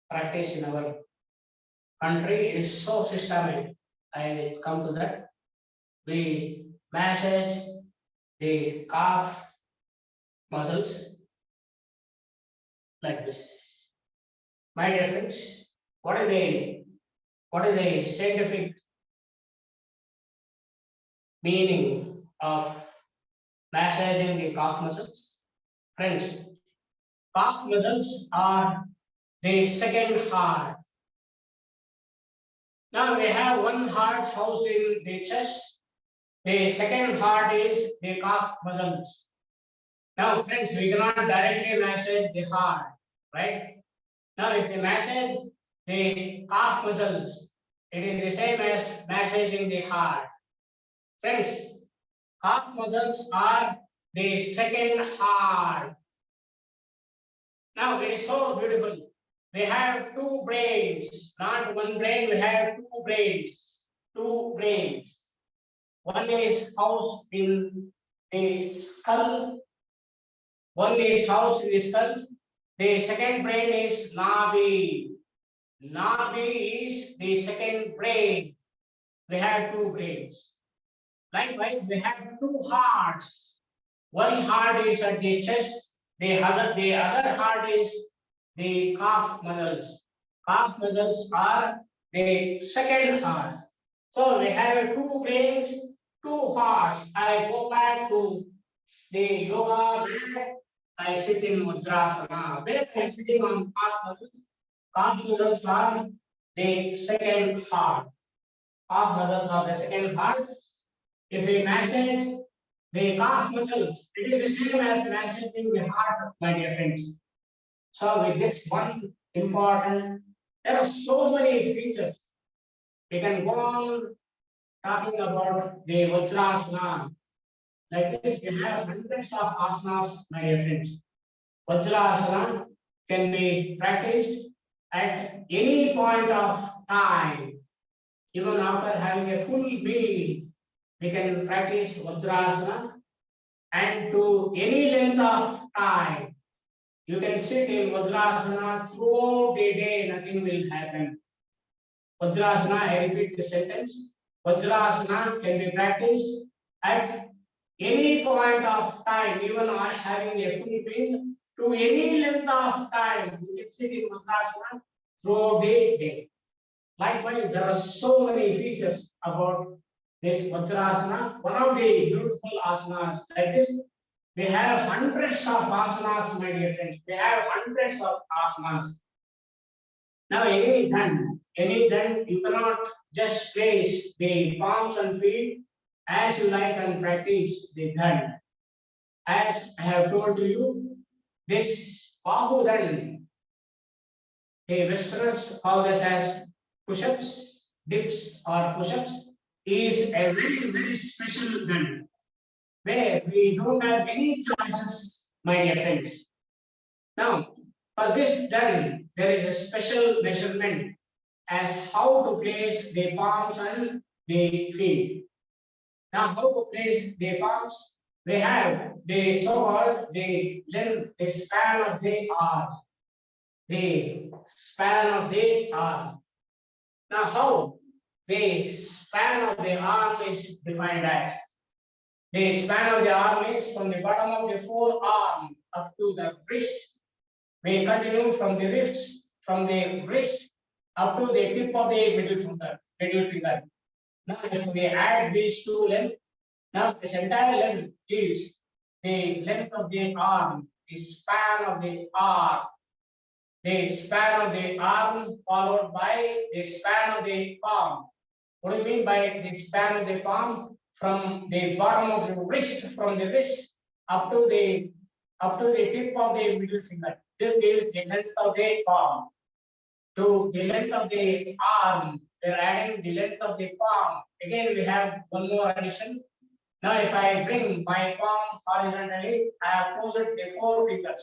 practice in our country. It is so systematic. I will come to that. We massage the calf muscles like this. My dear friends, what is the scientific meaning of massaging the calf muscles? Friends, calf muscles are the second heart. Now we have one heart housed in the chest. The second heart is the calf muscles. Now, friends, we cannot directly massage the heart, right? Now, if we massage the calf muscles, it is the same as massaging the heart. Friends, calf muscles are the second heart. Now, it is so beautiful. We have two brains, not one brain, we have two brains. Two brains. One is housed in the skull. One is housed in the skull. The second brain is Nabi. Nabi is the second brain. We have two brains. Likewise, we have two hearts. One heart is at the chest, the other heart is the calf muscles. Calf muscles are the second heart. So we have two brains, two hearts. I go back to the yoga mat. I sit in Vajrasana. Where I am sitting on calf muscles. Calf muscles are the second heart. Calf muscles are the second heart. If we massage the calf muscles, it is the same as massaging the heart, my dear friends. So with this one important, there are so many features. We can go on talking about the Vajrasana. Like this, we have hundreds of asanas, my dear friends. Vajrasana can be practiced at any point of time, even after having a full meal. We can practice Vajrasana, and to any length of time. You can sit in Vajrasana throughout the day, nothing will happen. Vajrasana, I repeat the sentence. Vajrasana can be practiced at any point of time, even on having a full meal, to any length of time. You can sit in Vajrasana throughout the day. Likewise, there are so many features about this Vajrasana. One of the beautiful asanas like this, we have hundreds of asanas, my dear friends. We have hundreds of asanas. Now, any done, you cannot just place the palms and feet as you like and practice the done. As I have told you, this Bahu done, the Westerners call this as push-ups, dips or push-ups, is a very, very special done, where we don't have any choices, my dear friends. Now, for this done, there is a special measurement as how to place the palms and the feet. Now, how to place the palms? We have the so-called the length, the span of the arm. The span of the arm. Now, how the span of the arm is defined as? The span of the arm is from the bottom of the forearm up to the wrist. We continue from the wrist up to the tip of the middle finger. Now, if we add these two lengths, now this entire length gives the length of the arm, the span of the arm, the span of the arm followed by the span of the palm. What do you mean by the span of the palm? From the bottom of the wrist, from the wrist up to the tip of the middle finger. This gives the length of the palm. To the length of the arm, we're adding the length of the palm. Again, we have one more addition. Now, if I bring my palm horizontally, I have closed the four fingers.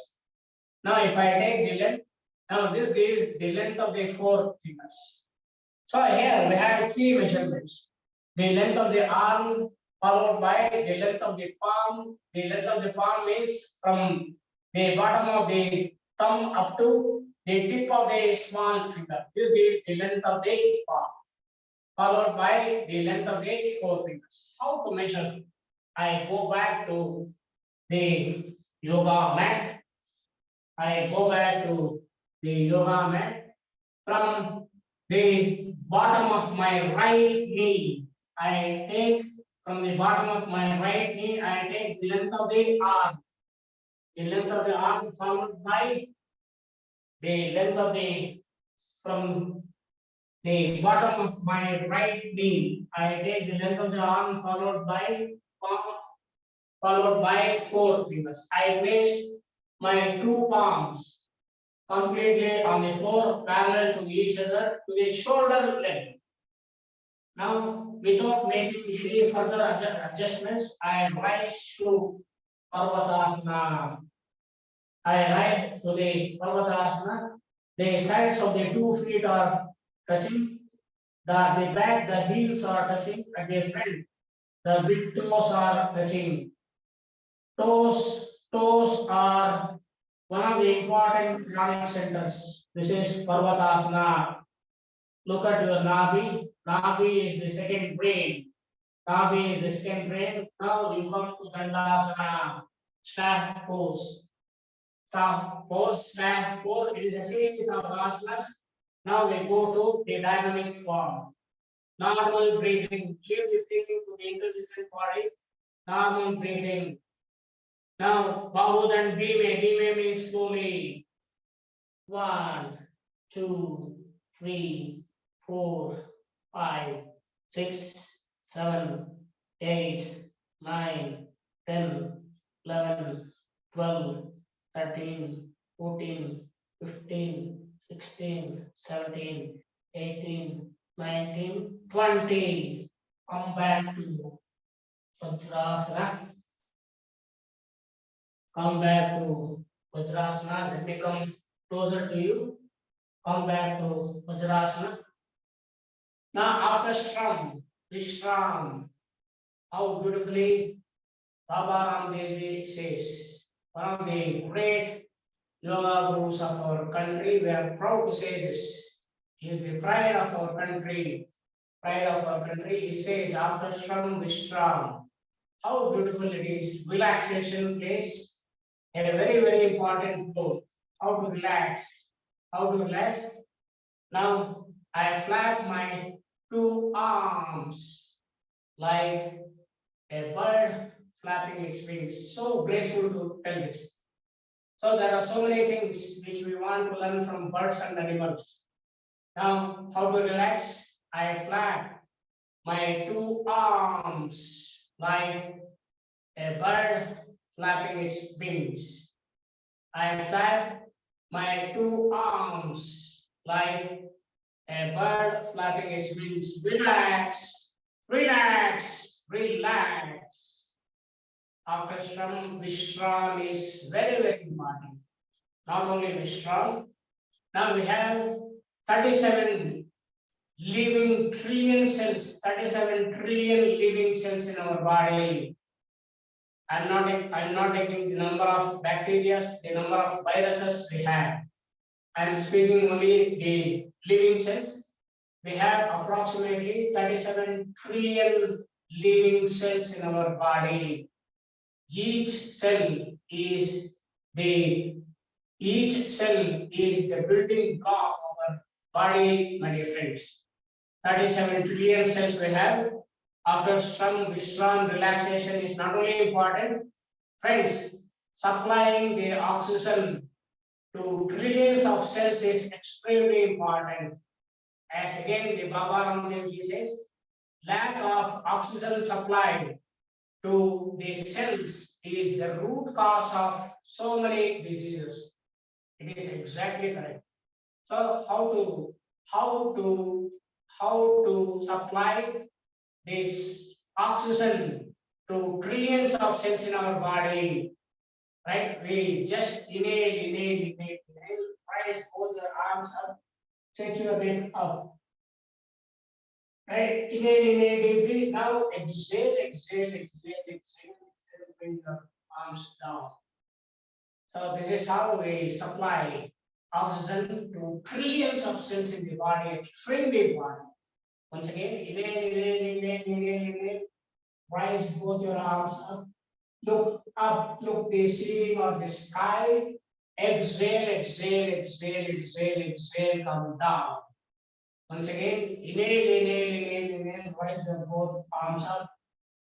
Now, if I take the length, now this gives the length of the four fingers. So here we have three measurements. The length of the arm followed by the length of the palm. The length of the palm is from the bottom of the thumb up to the tip of the small finger. This gives the length of the palm, followed by the length of the four fingers. How to measure? I go back to the yoga mat. I go back to the yoga mat. From the bottom of my right knee, I take from the bottom of my right knee, I take the length of the arm. The length of the arm followed by the length of the from the bottom of my right knee. I take the length of the arm followed by four fingers. I place my two palms completely on the floor, parallel to each other, to the shoulder length. Now, without making any further adjustments, I rise to Parvatasana. I rise to the Parvatasana. The sides of the 2 feet are touching. The back, the heels are touching at the front. The big toes are touching. Toes are one of the important pranic centers. This is Parvatasana. Look at your Nabi. Nabi is the second brain. Nabi is the second brain. Now you come to Dandasana. Staff pose. Staff pose, staff pose. It is a series of asanas. Now we go to the dynamic form. Normal breathing. Leave the breathing to the intelligent body. Normal breathing. Now, Bahud and Dime. Dime means slowly. 1, 2, 3, 4, 5, 6, 7, 8, 9, 10, 11, 12, 13, 14, 15, 16, 17, 18, 19, 20. Come back to Vajrasana. Come back to Vajrasana. Let me come closer to you. Come back to Vajrasana. Now, after Shram, Vishram, how beautifully Baba Ramdev says, one of the great yoga gurus of our country. We are proud to say this. He is the pride of our country. Pride of our country. He says, after Shram, Vishram. How beautiful it is. Relaxation plays a very, very important role. How to relax. How to relax. Now, I flap my two arms like a bird flapping its wings. So graceful to tell this. So there are so many things which we want to learn from birds and animals. Now, how to relax? I flap my two arms like a bird flapping its wings. I flap my two arms like a bird flapping its wings. Relax, relax, relax. After Shram, Vishram is very, very important. Not only Vishram, now we have 37 living trillion cells, 37 trillion living cells in our body. I'm not taking the number of bacteria, the number of viruses we have. I'm speaking only the living cells. We have approximately 37 trillion living cells in our body. Each cell is the building block of our body, my dear friends. 37 trillion cells we have. After some Vishram, relaxation is not only important, friends, supplying the oxygen to trillions of cells is extremely important. As again the Baba Ramdev ji says, lack of oxygen supply to the cells is the root cause of so many diseases. It is exactly correct. So how to supply this oxygen to trillions of cells in our body, right? We just inhale. Raise both your arms up, set your neck up. Right? Inhale deeply. Now exhale. Bring your arms down. So this is how we supply oxygen to trillions of cells in the body, extremely important. Once again, inhale. Raise both your arms up. Look up, look the ceiling or the sky. Exhale. Come down. Once again, inhale. Raise your both arms up.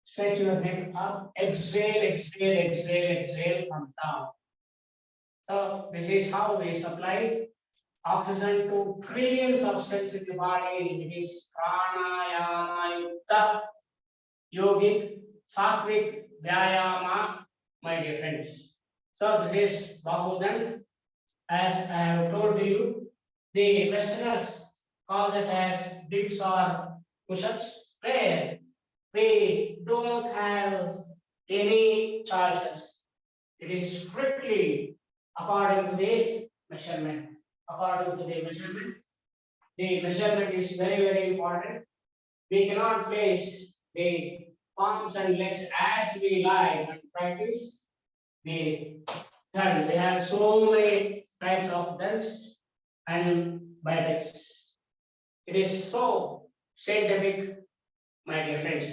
Stretch your neck up. Exhale. Come down. So this is how we supply oxygen to trillions of cells in the body. It is pranayama yukta, yogic, sattvic, vyayama, my dear friends. So this is Bahudan. As I have told you, the Westerners call this as dips or push-ups, where we don't have any choices. It is strictly according to the measurement. According to the measurement is very, very important. We cannot place the arms and legs as we like and practice. The Then we have so many types of dents and bytaks. It is so scientific, my dear friends.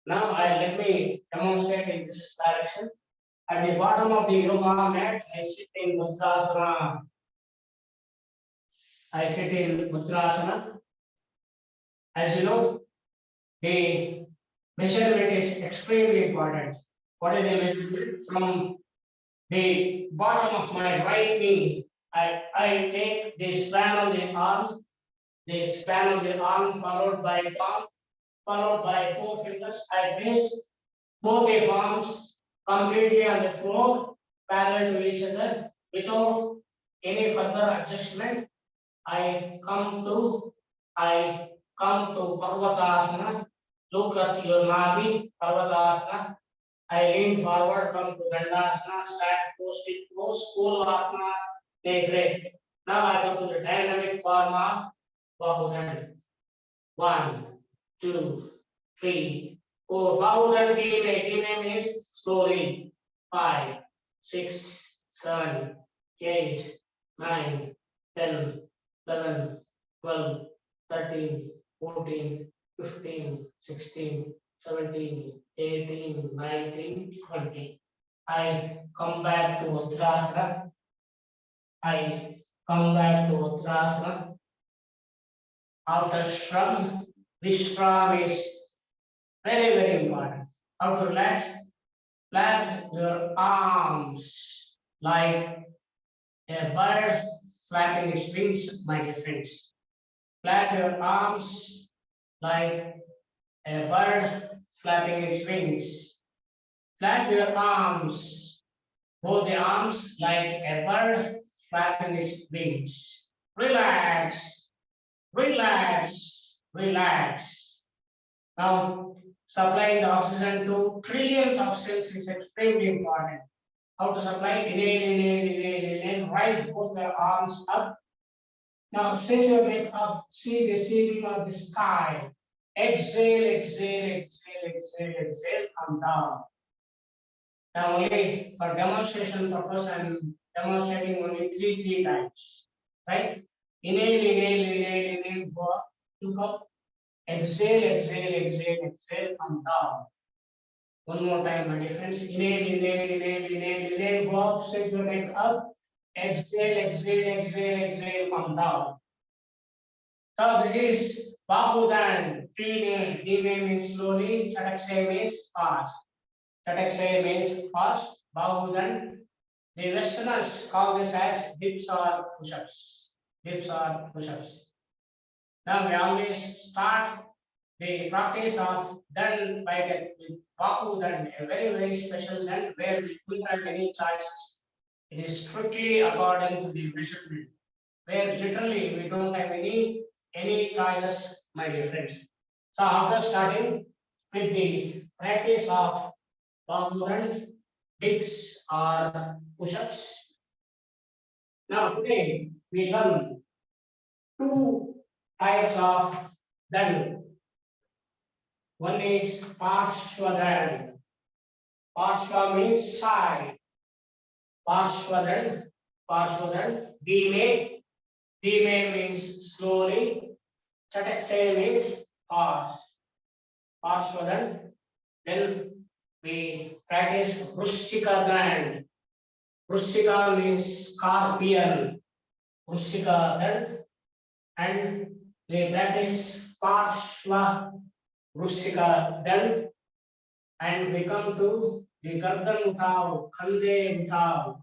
Now let me demonstrate in this direction. At the bottom of the yoga mat, I sit in Vajrasana. I sit in Vajrasana. As you know, the measurement is extremely important. What is the measurement? From the bottom of my right knee, I take the span of the arm followed by palm, followed by four fingers. I place both the palms completely on the floor, parallel to each other, without any further adjustment. I come to I come to Parvatasana. Look at your Nabi, Parvatasana. I lean forward, come to Dandasana, stand, post it, pose, Purvasana, nidra. Now I come to the dynamic form of Bahudana. 1, 2, 3, 4. Bahudana Dhime means slowly. 5, 6, 7, 8, 9, 10, 11, 12, 13, 14, 15, 16, 17, 18, 19, 20. I come back to Uttarassana. I come back to Uttarassana. After Shram, Vishram is very, very important. How to relax? Flap your arms like a bird flapping its wings, my dear friends. Flap your arms like a bird flapping its wings. Flap your arms, both the arms like a bird flapping its wings. Relax, relax, relax. Now, supplying the oxygen to trillions of cells is extremely important. How to supply? Inhale, inhale, inhale, inhale. Rise both the arms up. Now, stretch your neck up. See the ceiling of the sky. Exhale, exhale, exhale, exhale, exhale. Come down. Now, only for demonstration purpose, I'm demonstrating only three times. Right? Inhale, inhale, inhale, inhale. Go up. Look up. Exhale, exhale, exhale, exhale. Come down. One more time, my dear friends. Inhale, inhale, inhale, inhale, inhale. Go up. Stretch your neck up. Exhale, exhale, exhale, exhale. Come down. So this is Bahudan. Dime means slowly. Chatakse means fast. Chatakse means fast. Bahudan. The Westerners call this as dips or push-ups. Dips or push-ups. Now we always start the practice of done by the Bahudan, a very, very special done where we don't have any choices. It is strictly according to the measurement, where literally we don't have any choices, my dear friends. So after starting with the practice of Bahudan, dips or push-ups, now today we learn two types of dand. One is Parshvadan. Parshva means side. Parshvadan. Parshvadan. Dhime. Dhime means slowly. Chatakse means fast. Parshvadan. Then we practice Vrushika Dand. Vrushika means scorpion. Vrushika Dand. And we practice Parshva Vrushika Dand. And we come to the Gardan Utao, Khande Utao,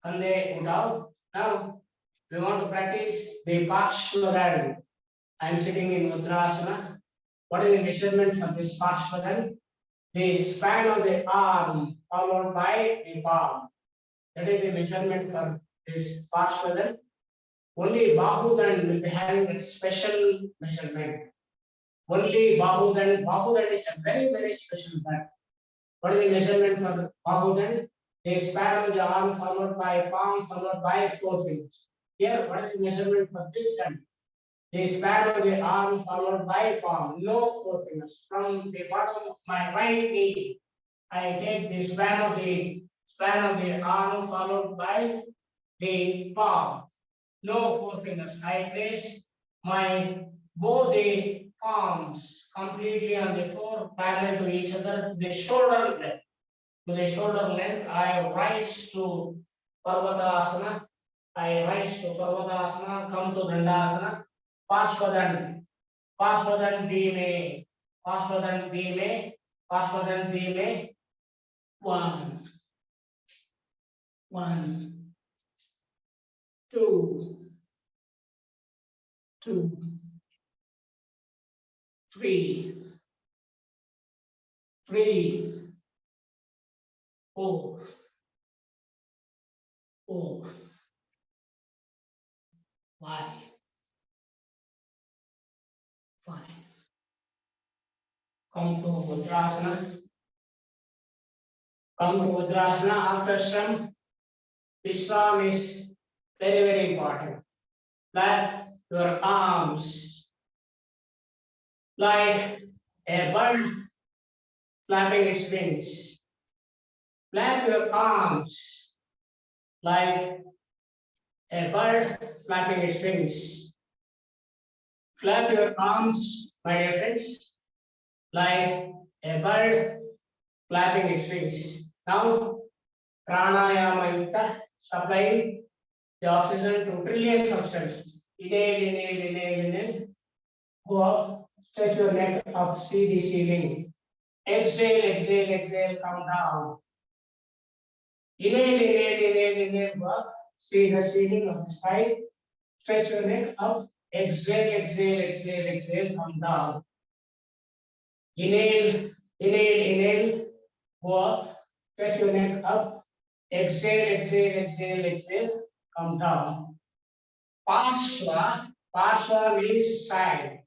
Khande Utao. Now we want to practice the Parshvadan. I am sitting in Vajrasana. What is the measurement for this Parshvadan? The span of the arm followed by the palm. That is the measurement for this Parshvadan. Only Bahudan will be having that special measurement. Only Bahudan is a very, very special band. What is the measurement for Bahudan? The span of the arm followed by palm followed by four fingers. Here, what is the measurement for this band? The span of the arm followed by palm, no four fingers. From the bottom of my right knee, I take the span of the span of the arm followed by the palm. No four fingers. I place my both the palms completely on the floor, parallel to each other, to the shoulder length. To the shoulder length, I rise to Parvatasana. I rise to Parvatasana, come to Dandasana, Parshvadan, Parshvadan Dhime, Parshvadan Dhime, Parshvadan Dhime. One, one, two, two, three, three, four, four, five, five. Come to Vajrasana. Come to Vajrasana after some Vishram is very, very important. Flap your arms like a bird flapping its wings. Flap your arms like a bird flapping its wings. Flap your arms, my dear friends, like a bird flapping its wings. Now, pranayama yukta, supplying the oxygen to trillions of cells. Inhale, inhale, inhale, inhale. Go up, stretch your neck up, see the ceiling. Exhale, exhale, exhale, come down. Inhale, inhale, inhale, inhale, go up, see the ceiling of the sky. Stretch your neck up, exhale, exhale, exhale, exhale, come down. Inhale, inhale, inhale, go up, stretch your neck up, exhale, exhale, exhale, exhale, come down. Parshva, Parshva means side.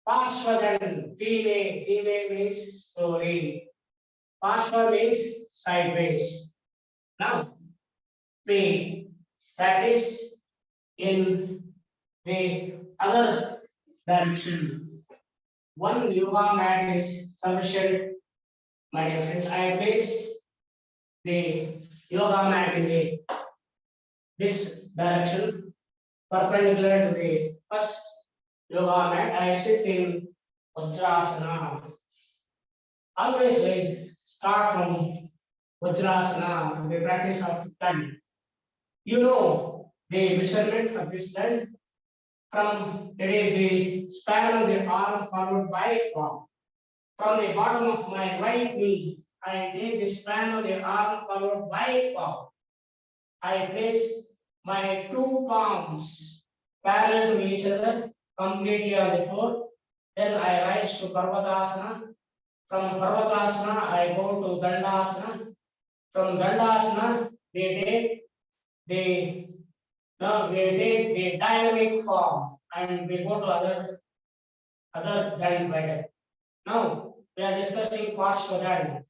Parshvadan, Dhime, Dhime means slowly. Parshva means sideways. Now, we practice in the other direction. One yoga mat is sufficient, my dear friends. I place the yoga mat in this direction, perpendicular to the first yoga mat. I sit in Vajrasana. Always we start from Vajrasana, the practice of time. You know the measurement for this land. From it is the span of the arm followed by palm. From the bottom of my right knee, I take the span of the arm followed by palm. I place my two palms parallel to each other, completely on the floor. Then I rise to Parvatasana. From Parvatasana, I go to Dandasana. From Dandasana, we take the dynamic form and we go to other than better. Now we are discussing parts for that.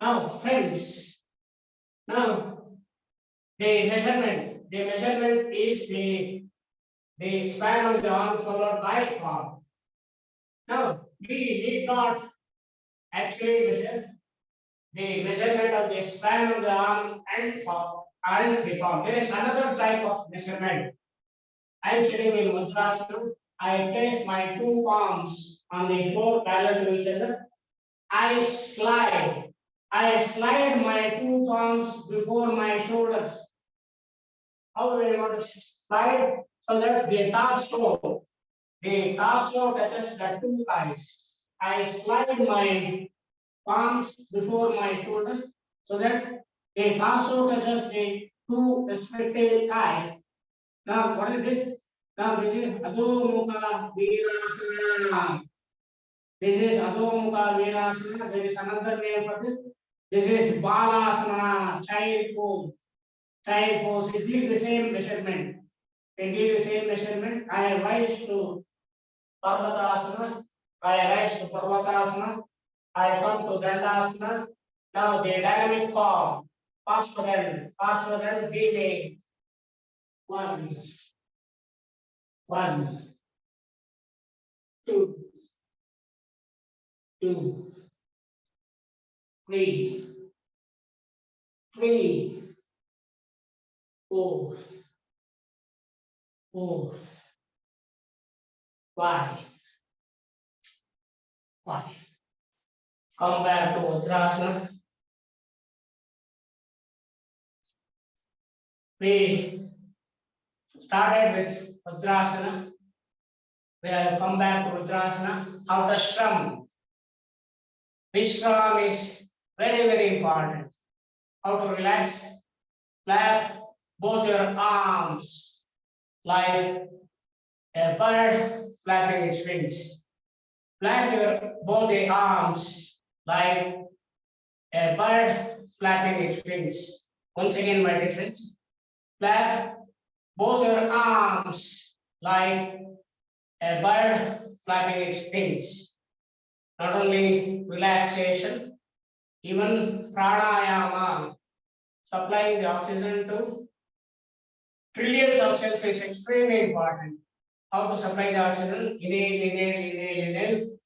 Now, friends, now the measurement is the span of the arm followed by palm. Now we need not actually measure the measurement of the span of the arm and palm and the palm. There is another type of measurement. I am sitting in Vajrasana. I place my two palms on the floor parallel to each other. I slide my two palms before my shoulders. How do I want to slide? So that the torso touches the two thighs. I slide my palms before my shoulders so that the torso touches the two respective thighs. Now, what is this? Now, this is Adho Mukha Virasana. This is Adho Mukha Virasana. There is another name for this. This is Balasana, child pose. Child pose. It gives the same measurement. It gives the same measurement. I rise to Parvatasana. I rise to Parvatasana. I come to Dandasana. Now the dynamic form. Parsvadan, delay. One, two, two, three, 3, 4, 4, 5, 5. Come back to Vajrasana. We started with Vajrasana. We have come back to Vajrasana. How to strum. Vishram is very, very important. How to relax. Flap both your arms like a bird flapping its wings. Flap your both the arms like a bird flapping its wings. Once again, my dear friends. Flap both your arms like a bird flapping its wings. Not only relaxation, even pranayama, supplying the oxygen to trillions of cells is extremely important. How to supply the oxygen? Inhale, inhale, inhale, inhale.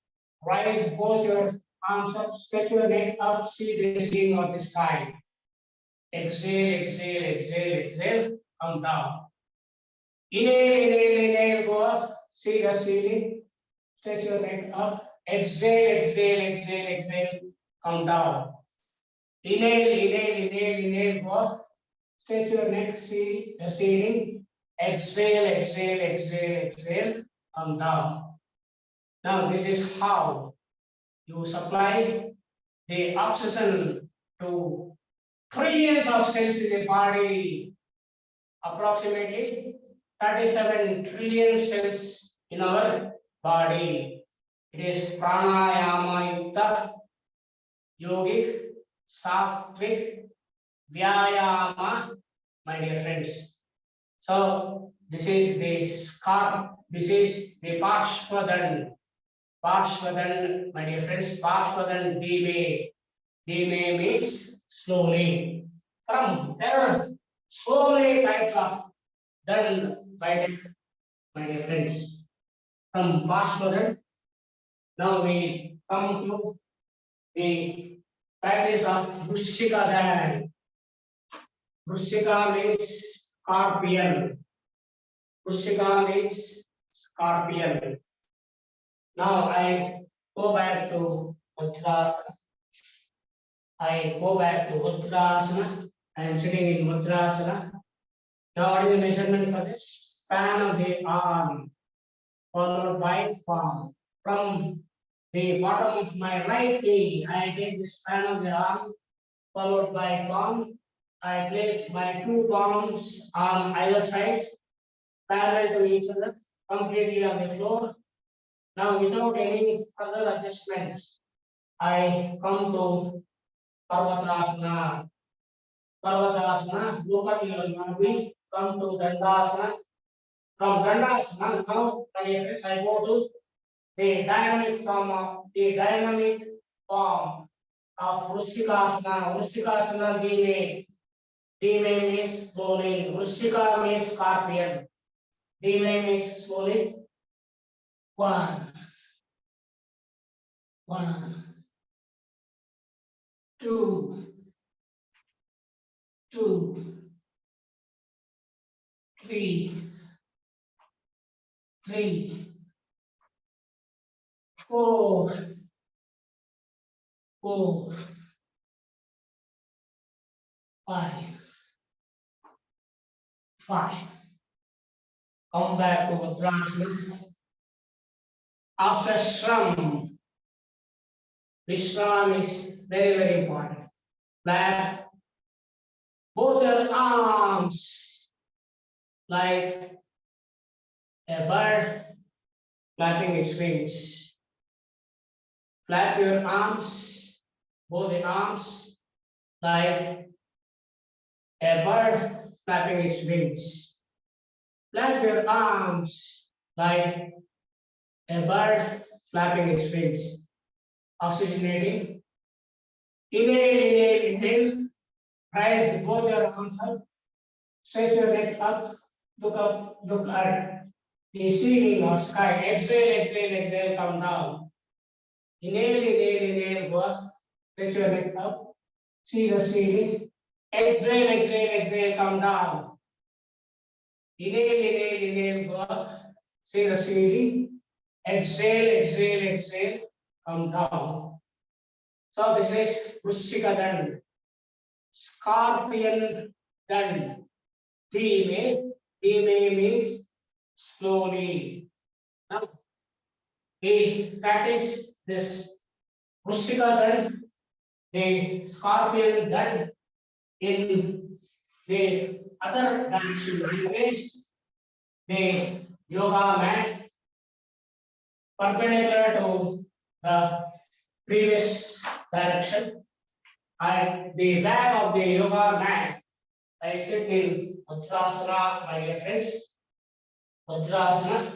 Rise both your arms up, stretch your neck up, see the ceiling of the sky. Exhale, exhale, exhale, exhale, come down. Inhale, inhale, inhale, go up, see the ceiling, stretch your neck up. Exhale, exhale, exhale, exhale, come down. Inhale, inhale, inhale, inhale, go up, stretch your neck, see the ceiling. Exhale, exhale, exhale, exhale, come down. Now, this is how you supply the oxygen to trillions of cells in the body, approximately 37 trillion cells in our body. It is pranayama yukta, yogic, sattvic, vyayama, my dear friends. So this is the scarp, this is the parshvadan. Parshvadan, my dear friends, parshvadan dhime. Dhime means slowly. From there, slowly types of done by my dear friends. From parshvadan, now we come to the practice of Vrishchika Dhyana. Vrishchika means scorpion. Vrishchika means scorpion. Now I go back to Vajrasana. I go back to Vajrasana. I am sitting in Vajrasana. Now what is the measurement for this? Span of the arm followed by palm. From the bottom of my right knee, I take the span of the arm followed by palm. I place my two palms on either side, parallel to each other, completely on the floor. Now, without any further adjustments, I come to Parvatasana. Parvatasana, look at your body, come to Dandasana. From Dandasana, now I go to the dynamic form of Vrishchikasana. Vrishchikasana Dhime. Dhime means slowly. Vrishchika means scorpion. Dhime means slowly. 1, 2, 3, 4, 5. Come back to Vajrasana. After Shram, Vishram is very, very important. Flap both your arms like a bird flapping its wings. Flap your arms, both the arms, like a bird flapping its wings. Flap your arms like a bird flapping its wings. Oxygenating. Inhale, inhale, inhale. Rise both your arms up. Stretch your neck up, look at the ceiling or sky. Exhale, exhale, exhale, come down. Inhale, inhale, inhale, go up. Stretch your neck up. See the ceiling. Exhale, exhale, exhale, come down. Inhale, inhale, inhale, go up. See the ceiling. Exhale, exhale, exhale, come down. So this is Vrishchika Dand, Scorpion Dand. Dhime, dhime means slowly. Now we practice this Vrishchika Dand, the Scorpion Dand in the other direction. We place the yoga mat perpendicular to the previous direction. At the back of the yoga mat, I sit in Vajrasana, my dear friends. Vajrasana,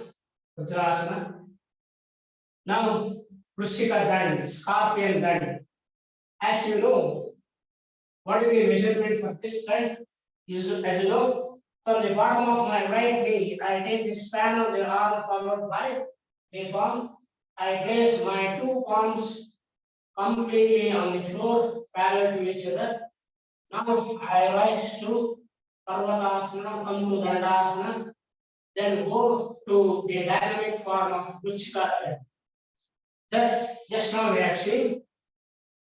Vajrasana. Now, Vrishchika Dand, Scorpion Dand. As you know, what is the measurement for this dand? As you know, from the bottom of my right knee, I take the span of the arm followed by the palm. I place my two palms completely on the floor, parallel to each other. Now I rise to Parvatasana, come to Dandasana, then go to the dynamic form of Vrishchika. That just now we have seen.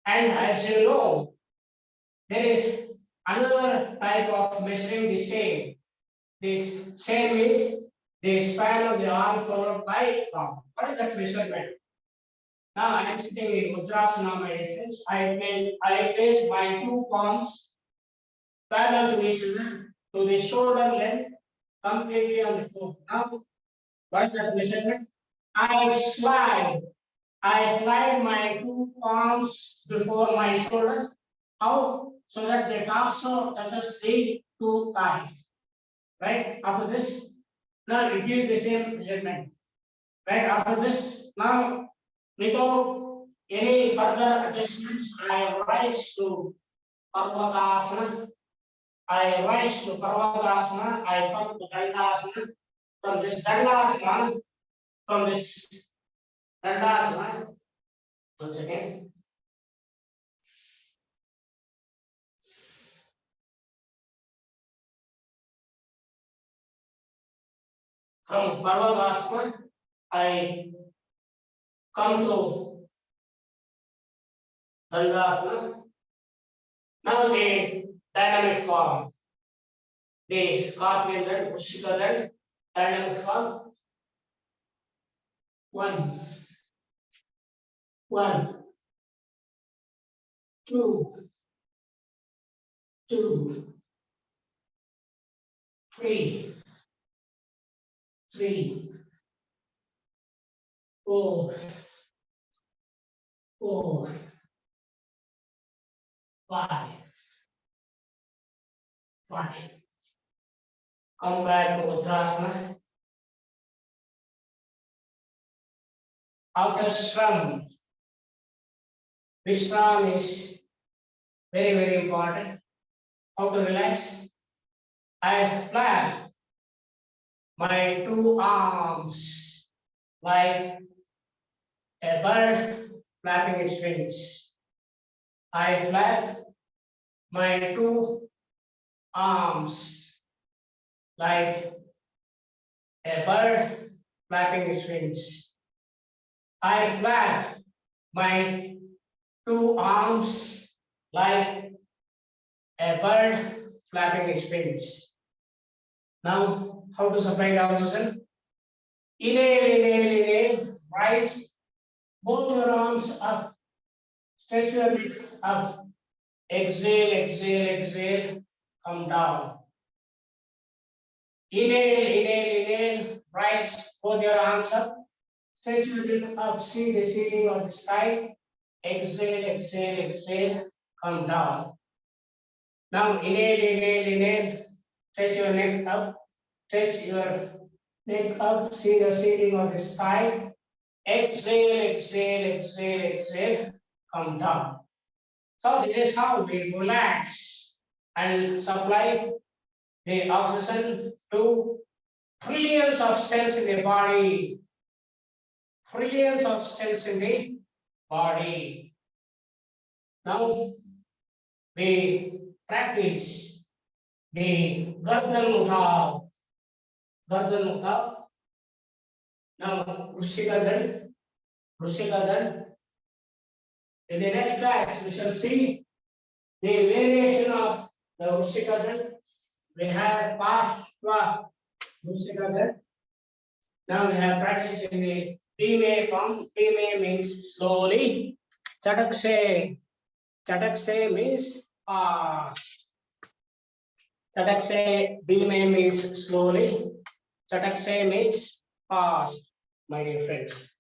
And as you know, there is another type of measuring the same. This same is the span of the arm followed by palm. What is that measurement? Now I am sitting in Vajrasana, my friends. I place my two palms parallel to each other to the shoulder length completely on the floor. Now, what is that measurement? I slide. I slide my two palms before my shoulders. How? So that the torso touches the two thighs. Right? After this, now it gives the same measurement. Right? After this, now without any further adjustments, I rise to Parvatasana. I rise to Parvatasana. I come to Dandasana. From this Dandasana, from this Dandasana, once again. From Parvatasana, I come to Dandasana. Now the dynamic form, the Scorpion Dand, Vrishchika Dand, dynamic form. One, one, two, two, three, three, four, four, five, five. Come back to Vajrasana. After Shram, Vishram is very, very important. How to relax? I flap my two arms like a bird flapping its wings. I flap my two arms like a bird flapping its wings. I flap my two arms like a bird flapping its wings. Now, how to supply the oxygen? Inhale, inhale, inhale, rise both your arms up, stretch your neck up. Exhale, exhale, exhale, come down. Inhale, inhale, inhale, rise both your arms up, stretch your neck up, see the ceiling of the sky. Exhale, exhale, exhale, come down. Now inhale, inhale, inhale, stretch your neck up, stretch your neck up, see the ceiling of the sky. Exhale, exhale, exhale, exhale, come down. So this is how we relax and supply the oxygen to trillions of cells in the body. Trillions of cells in the body. Now we practice the Gardan Uthav. Gardan Uthav. Now, Rushikadan. In the next class, we shall see the variation of the Rushikadan. We have Pashva Rushikadan. Now we have practice in the Dhime form. Dhime means slowly. Chatakse. Chatakse means Chatakse. Dhime means slowly. Chatakse means fast, my dear friends.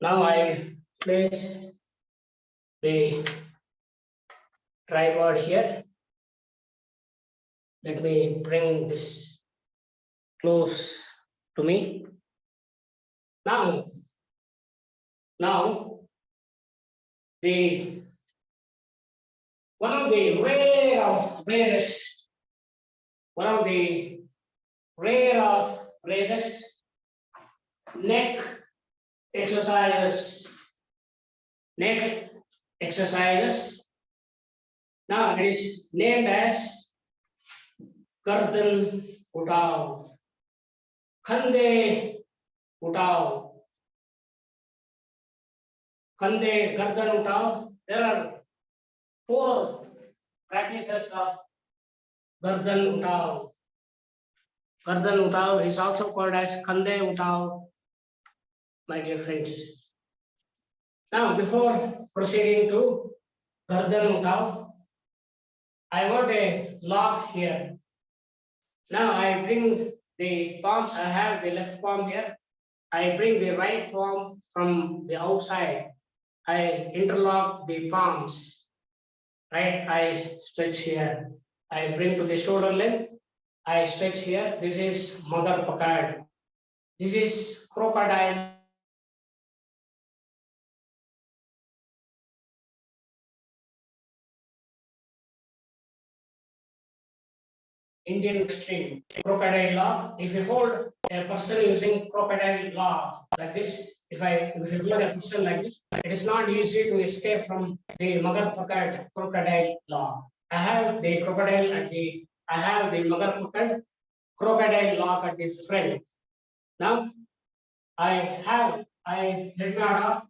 Now I place the tripod here. Let me bring this close to me. Now the one of the rarest neck exercises. Now it is named as Gardan Uthav, Khande Uthav, Khande Gardan Uthav. There are 4 practices of Gardan Uthav. Gardan Uthav is also called as Khande Uthav, my dear friends. Now, before proceeding to Gardan Uthav, I want a lock here. Now I bring the palms. I have the left palm here. I bring the right palm from the outside. I interlock the palms. Right, I stretch here. I bring to the shoulder length. I stretch here. This is Magar Pakad. This is crocodile. Indian string, crocodile lock. If you hold a person using crocodile lock like this, if you hold a person like this, it is not easy to escape from the Magar Pakad crocodile lock. I have the Magar Pakad crocodile lock at the front. Now let me adopt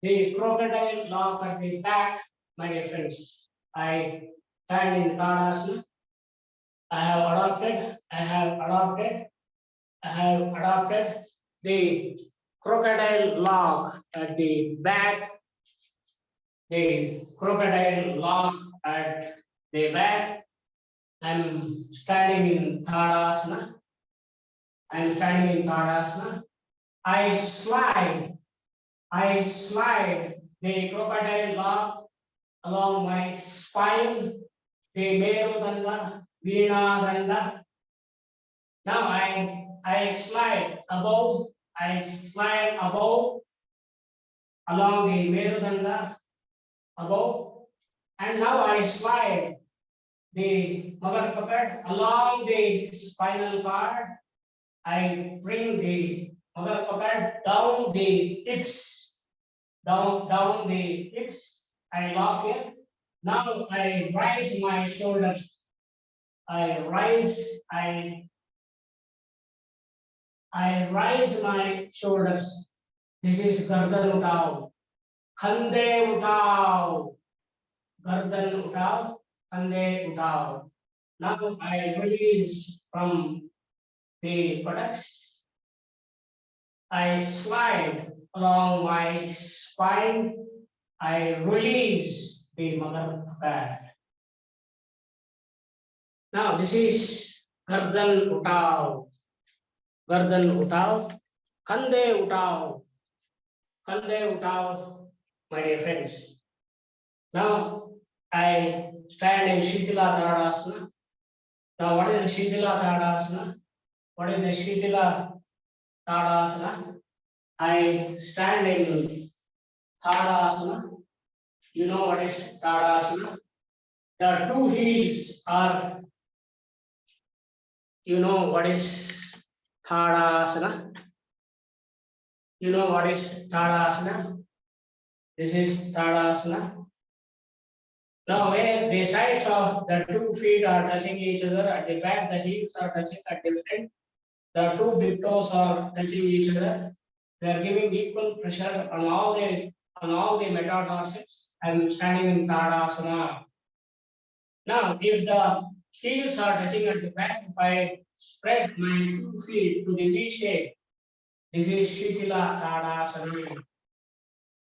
the crocodile lock at the back, my dear friends. I stand in Tadasana. I have adopted the crocodile lock at the back. The crocodile lock at the back. I'm standing in Tadasana. I slide the crocodile lock along my spine, the Merudanda, Veena. Now I slide above along the Merudanda above, and now I slide the Magar Pakad along the spinal cord. I bring the Magar Pakad down the hips, down the hips. I lock here. Now I raise my shoulders. I raise my shoulders. This is Gardan Uthav. Khande Uthav. Gardan Uthav. Khande Uthav. Now I release from the buttocks. I slide along my spine. I release the Magar Pakad. Now this is Gardan Uthav. Khande Uthav, my dear friends. Now I stand in Shitila Tadasana. Now what is the Shitila Tadasana? I stand in Tadasana. You know what is Tadasana? The 2 heels are. You know what is Tadasana? This is Tadasana. Now, where the sides of the 2 feet are touching each other, at the back the heels are touching, at the front the 2 big toes are touching each other. We are giving equal pressure on all the metatarsus and standing in Tadasana. Now, if the heels are touching at the back, if I spread my 2 feet to the V shape, this is Shitila Tadasana.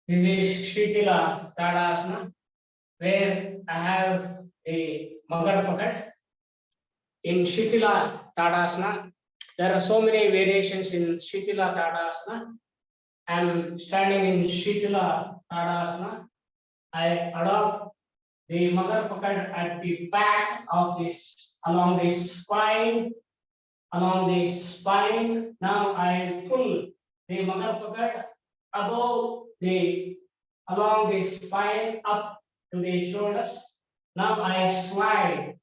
This is Shitila Tadasana, where I have a Magar Pakat. In Shitila Tadasana, there are so many variations in Shitila Tadasana. I'm standing in Shitila Tadasana. I adopt the Magar Pakat at the back of this, along this spine. Along the spine. Now I pull the Magar Pakat above the, along the spine up to the shoulders. Now I slide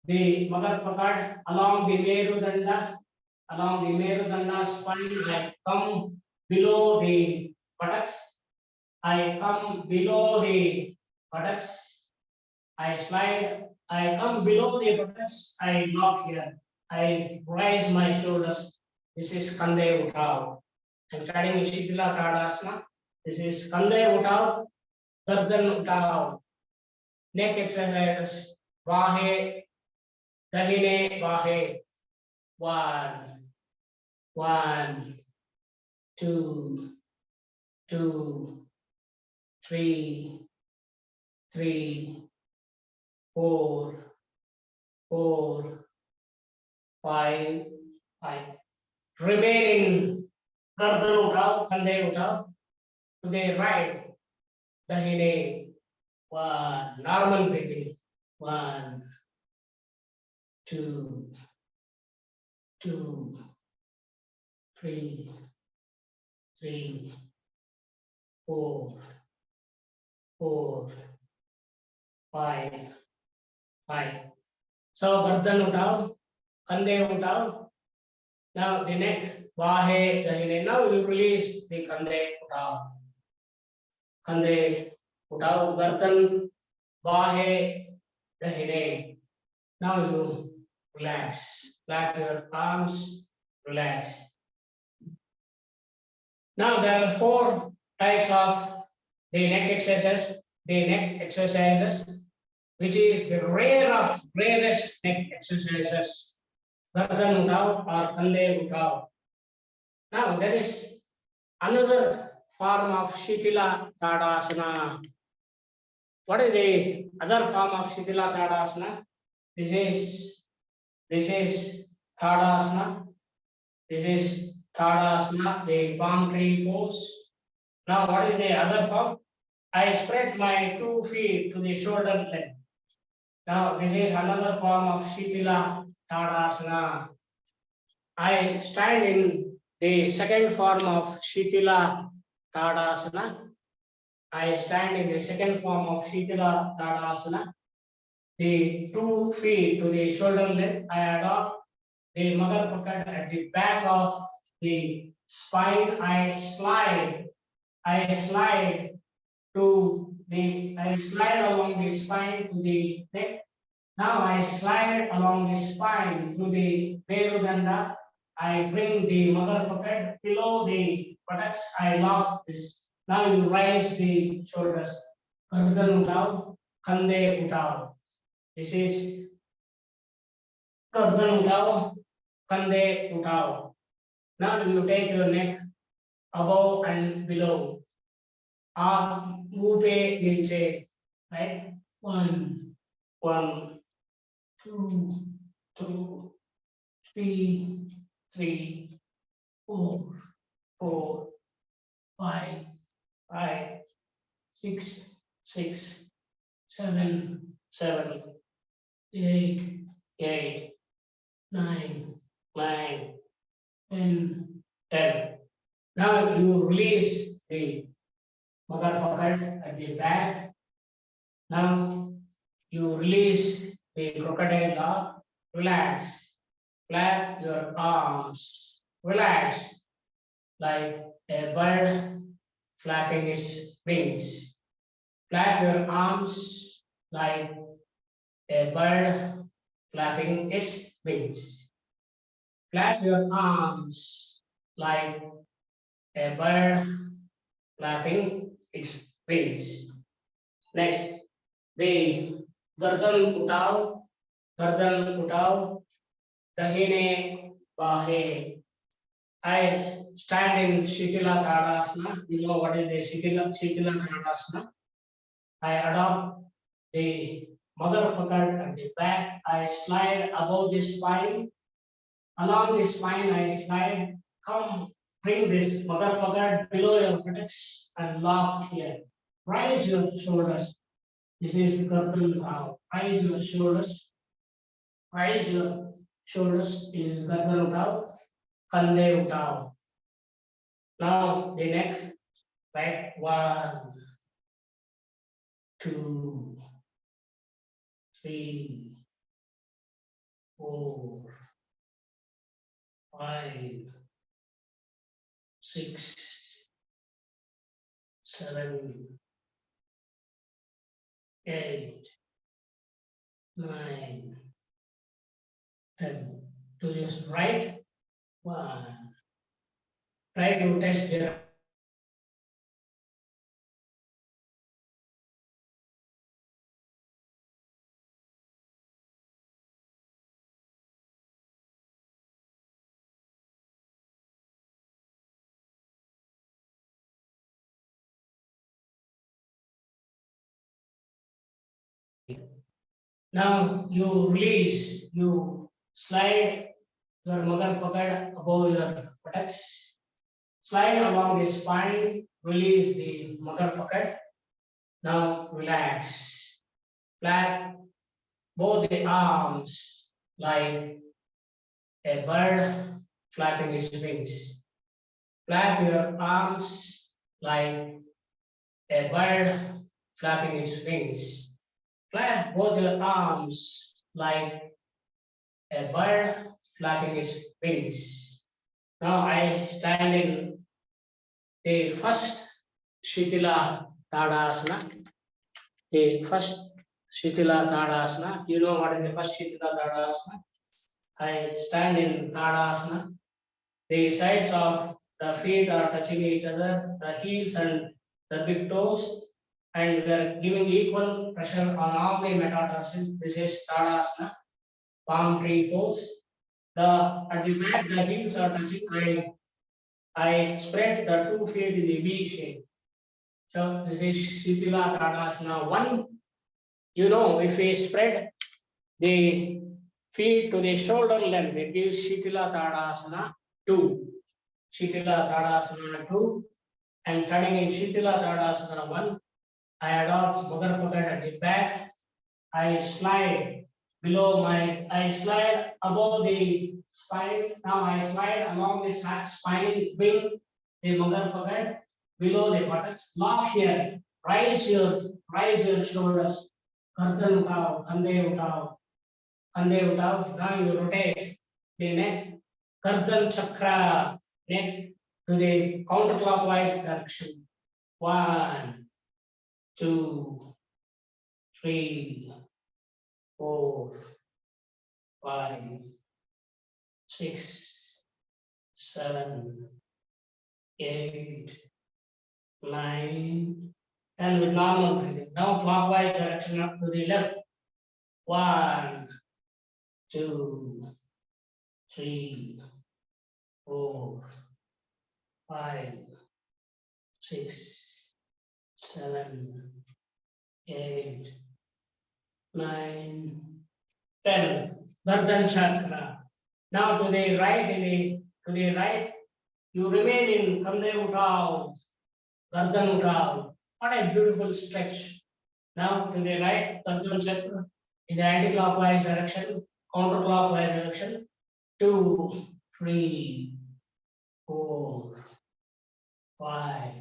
the Magar Pakat along the Merudanda spine. I come below the buttocks. I come below the buttocks. I slide. I come below the buttocks. I lock here. I raise my shoulders. This is Kande Uttav. I'm starting in Shitila Tadasana. This is Kande Uttav, Gardan Uttav. Neck exercises. Vahe, Dahine, Vahe. 1, 1, 2, 2, 3, 3, 4, 4, 5, 5. Remain in Gardan Uttav, Kande Uttav. To the right, Dahine. 1, normal breathing. 1, 2, 2, 3, 3, 4, 4, 5, 5. So Gardan Uttav, Kande Uttav. Now the neck, Vahe, Dahine. Now you release the Kande Uttav. Kande Uttav, Gardan, Vahe, Dahine. Now you relax. Clap your arms, relax. Now there are 4 types of the neck exercises, which is the rarest neck exercises, Gardan Uttav or Kande Uttav. Now there is another form of Shitila Tadasana. What is the other form of Shitila Tadasana? This is Tadasana. This is Tadasana, the palm tree pose. Now, what is the other form? I spread my 2 feet to the shoulder length. Now, this is another form of Shitila Tadasana. I stand in the second form of Shitila Tadasana. I stand in the second form of Shitila Tadasana. The 2 feet to the shoulder length, I adopt the Magar Pakat at the back of the spine. I slide along the spine to the neck. Now I slide along the spine to the Merudanda. I bring the Magar Pakat below the buttocks. I lock this. Now you raise the shoulders. Gardan Uttav, Kande Uttav. This is Gardan Uttav, Kande Uttav. Now you take your neck above and below. Aap muh pe niche, right? 1, 1, 2, 2, 3, 3, 4, 4, 5, 5, 6, 6, 7, 7, 8, 8, 9, 9, 10, 10. Now you release the Magar Pakat at the back. Now you release the crocodile lock. Relax. Flap your arms. Relax like a bird flapping its wings. Flap your arms like a bird flapping its wings. Flap your arms like a bird flapping its wings. Next, the gardan utao, dahine bahe. I stand in Shitila Tadasana. You know what is the Shitila Tadasana? I adopt the mother pakad at the back. I slide above the spine. Along the spine, I slide. Come, bring this mother pakad below your buttocks and lock here. Rise your shoulders. This is Gardan Bhav. Rise your shoulders. Rise your shoulders is Gardan Bhav. Kande Utao. Now the neck, right? 1, 2, 3, 4, 5, 6, 7, 8, 9, 10. To this right, 1. Try to test the now you release, you slide your mother pakad above your buttocks, slide along the spine, release the mother pakad. Now relax. Flap both the arms like a bird flapping its wings. Flap your arms like a bird flapping its wings. Flap both your arms like a bird flapping its wings. Now I stand in the first Shitila Tadasana. The first Shitila Tadasana. You know what is the first Shitila Tadasana? I stand in Tadasana. The sides of the feet are touching each other, the heels and the big toes, and we are giving equal pressure on all the metatarsals. This is Tadasana, palm tree pose. At the back, the heels are touching. I spread the 2 feet in the V shape. So this is Shitila Tadasana 1. You know, if we spread the feet to the shoulder length, it gives Shitila Tadasana 2. Shitila Tadasana 2. I'm starting in Shitila Tadasana 1. I adopt Mother Pakad at the back. I slide above the spine. Now I slide along the spine, bring the Mother Pakad below the buttocks. Lock here. Rise your shoulders. Gardan utao, kande utao. Now you rotate the neck. Gardan chakra, neck to the counterclockwise direction. 1, 2, 3, 4, 5, 6, 7, 8, 9, and with normal breathing. Now clockwise direction up to the left. 1, 2, 3, 4, 5, 6, 7, 8, 9, 10. Gardan chakra. Now to the right, you remain in Kande Utao, Gardan Utao. What a beautiful stretch. Now to the right, Gardan chakra in the anti-clockwise direction, counterclockwise direction. 2, 3, 4, 5,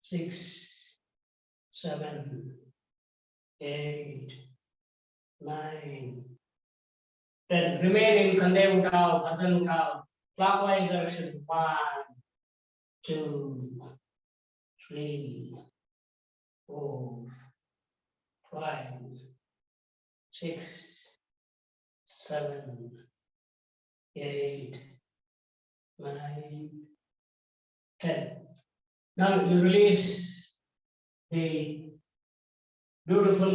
6, 7, 8, 9, 10. Remain in Kande Utao, Gardan Utao, clockwise direction. 1, 2, 3, 4, 5, 6, 7, 8, 9, 10. Now you release the beautiful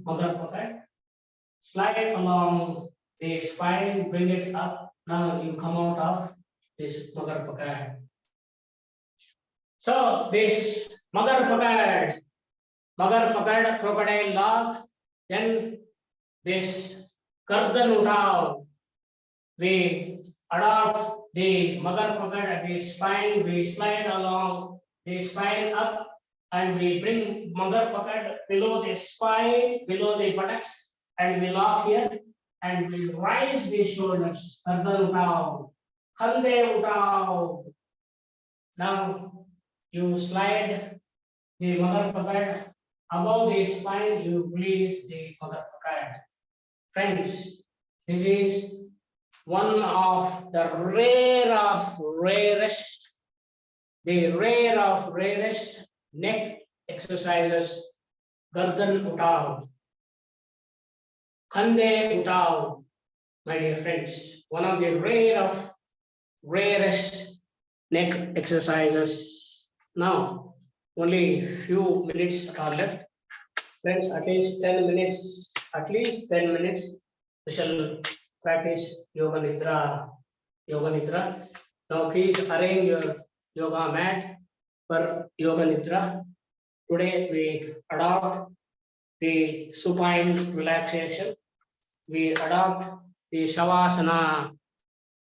mother pocket, slide along the spine, bring it up. Now you come out of this mother pocket. So this mother pocket, crocodile log, then this gardan utao, we adopt the mother pocket at the spine, we slide along the spine up, and we bring mother pocket below the spine, below the buttocks, and we lock here, and we rise the shoulders, gardan utao, khande utao. Now you slide the mother pocket above the spine, you release the mother pocket. Friends, this is one of the rarest neck exercises, gardan utao, khande utao, my dear friends. One of the rarest neck exercises. Now, only few minutes are left. Friends, at least 10 minutes, we shall practice yoga nidra. Now please arrange your yoga mat for yoga nidra. Today we adopt the supine relaxation. We adopt the shavasana,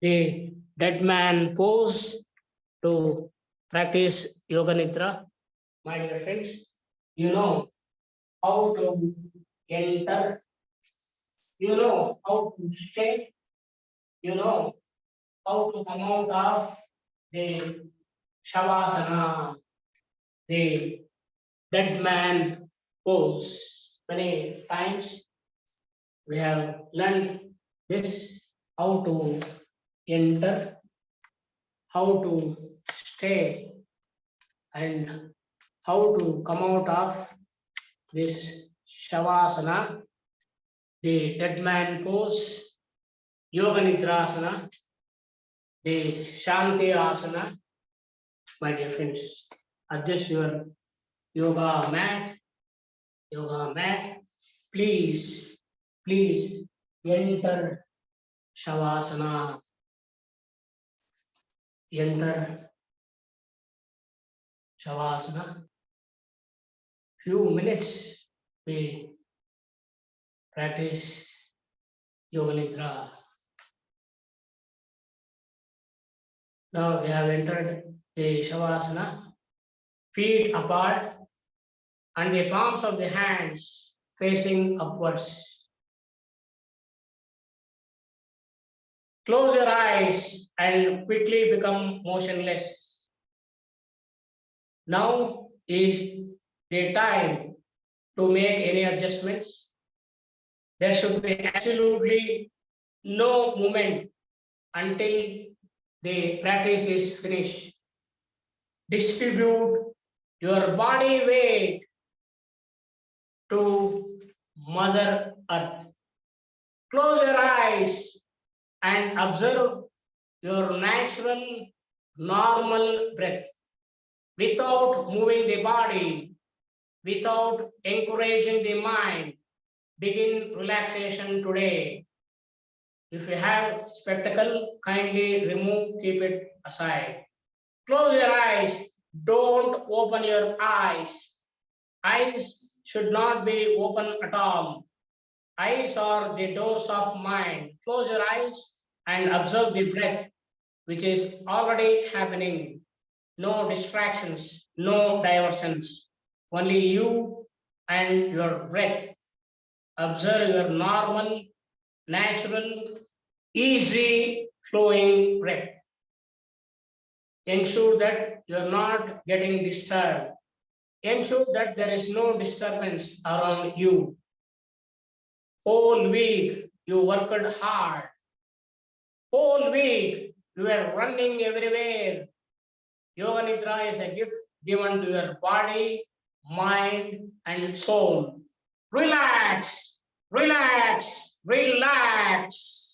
the dead man pose to practice yoga nidra. My dear friends, you know how to enter, you know how to stay, you know how to come out of the shavasana, the dead man pose. Many times we have learned this, how to enter, how to stay, and how to come out of this shavasana, the dead man pose, yoga nidrasana, the shanti asana. My dear friends, adjust your yoga mat, please enter shavasana, few minutes we practice yoga nidra. Now we have entered the shavasana, feet apart and the palms of the hands facing upwards. Close your eyes and quickly become motionless. Now is the time to make any adjustments. There should be absolutely no movement until the practice is finished. Distribute your body weight to Mother Earth. Close your eyes and observe your natural, normal breath without moving the body, without encouraging the mind. Begin relaxation today. If you have spectacle, kindly remove, keep it aside. Close your eyes. Don't open your eyes. Eyes should not be open at all. Eyes are the doors of mind. Close your eyes and observe the breath, which is already happening. No distractions, no diversions. Only you and your breath. Observe your normal, natural, easy flowing breath. Ensure that you are not getting disturbed. Ensure that there is no disturbance around you. Whole week you worked hard. Whole week you were running everywhere. Yoga Nidra is a gift given to your body, mind, and soul Relax, relax, relax.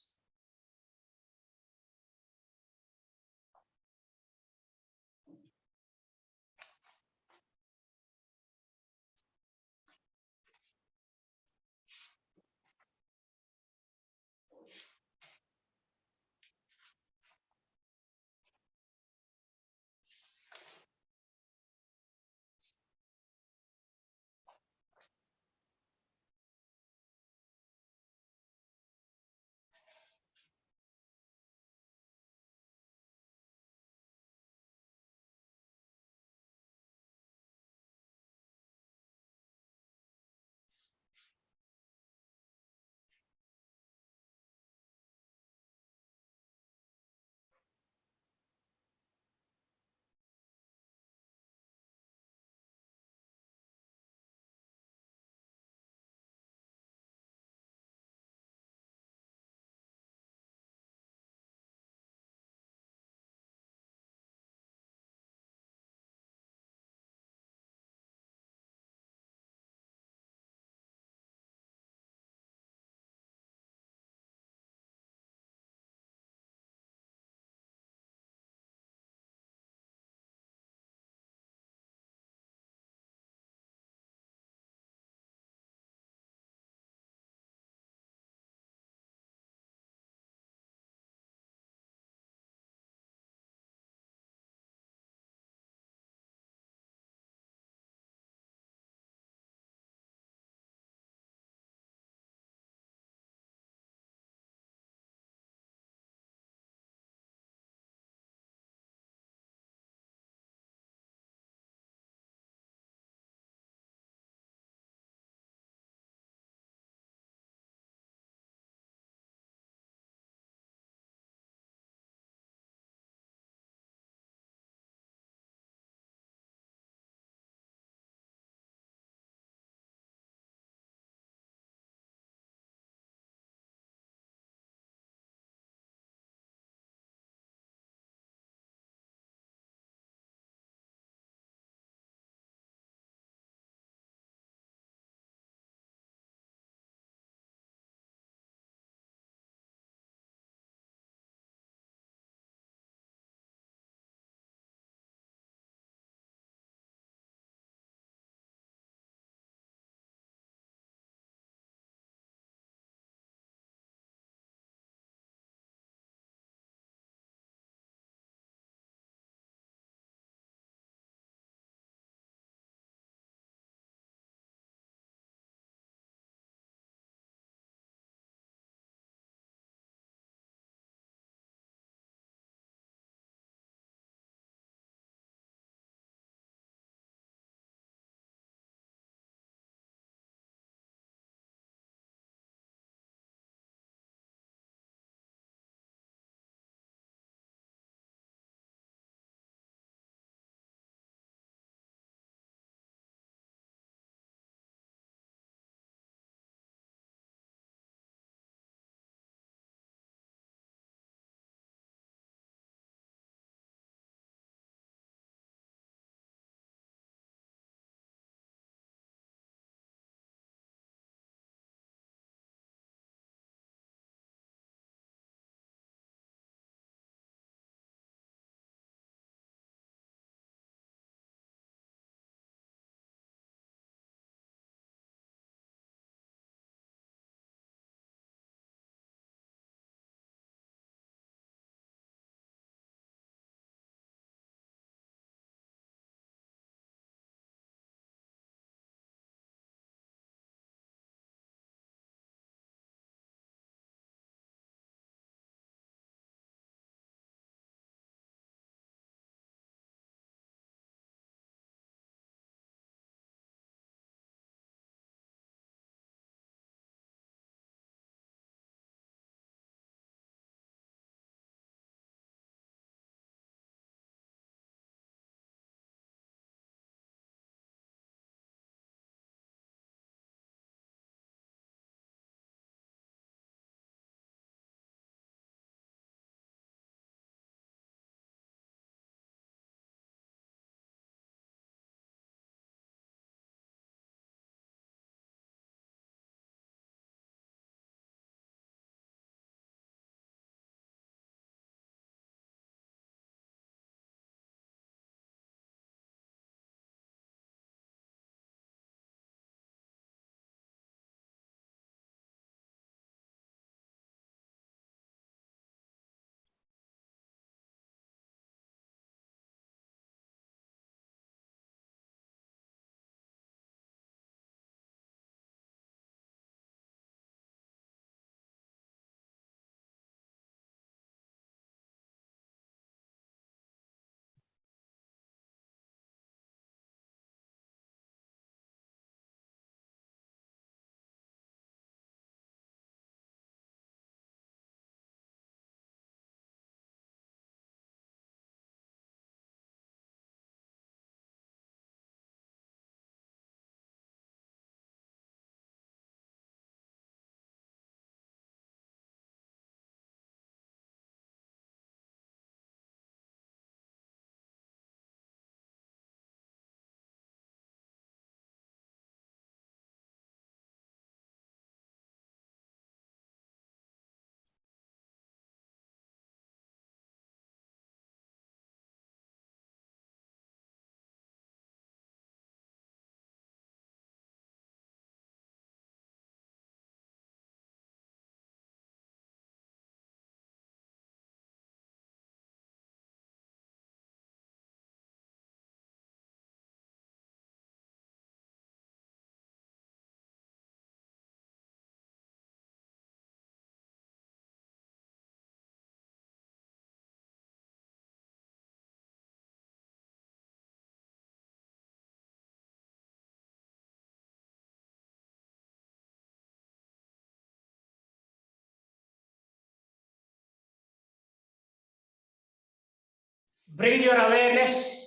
Bring your awareness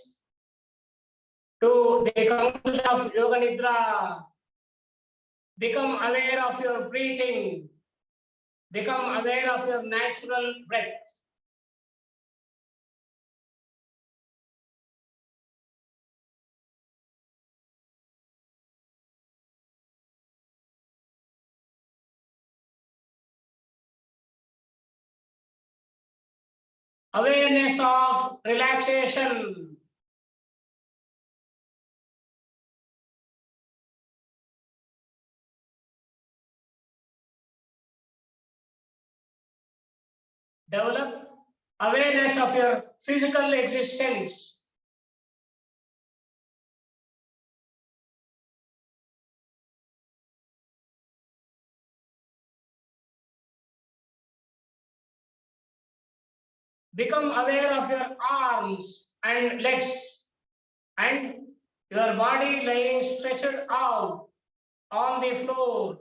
to the conclusion of Yoga Nidra. Become aware of your breathing. Become aware of your natural breath. Awareness of relaxation. Develop awareness of your physical existence. Become aware of your arms and legs and your body laying stretched out on the floor.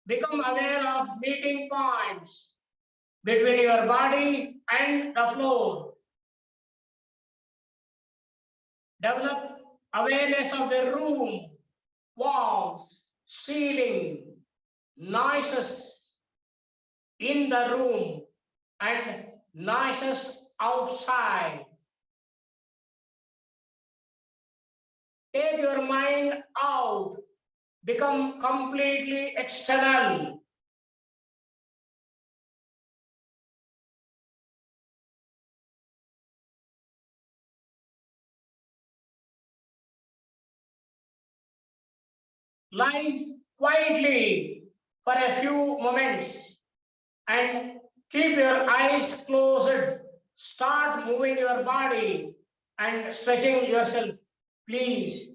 Become aware of meeting points between your body and the floor. Develop awareness of the room, walls, ceiling, noises in the room and noises outside. Take your mind out. Become completely external. Lie quietly for a few moments and keep your eyes closed. Start moving your body and stretching yourself. Please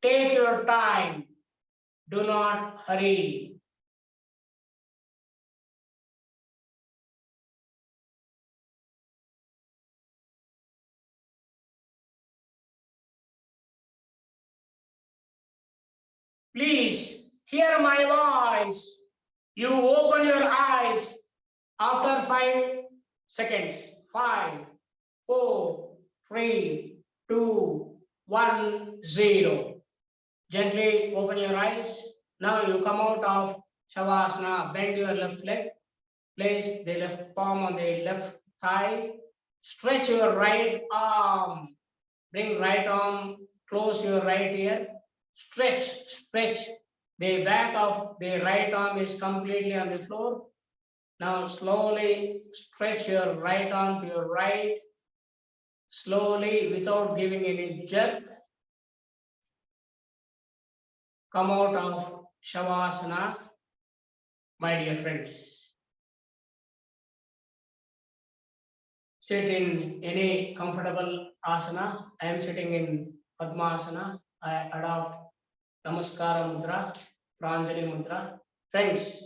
take your time. Do not hurry. Please hear my voice. You open your eyes after 5 seconds. 5, 4, 3, 2, 1, 0. Gently open your eyes. Now you come out of Shavasana. Bend your left leg. Place the left palm on the left thigh. Stretch your right arm. Bring right arm, close your right ear. Stretch, stretch. The back of the right arm is completely on the floor. Now slowly stretch your right arm to your right. Slowly, without giving any jerk, come out of Shavasana, my dear friends. Sit in any comfortable asana. I am sitting in Padmasana. I adopt Namaskara mudra, Pranjali mudra. Friends,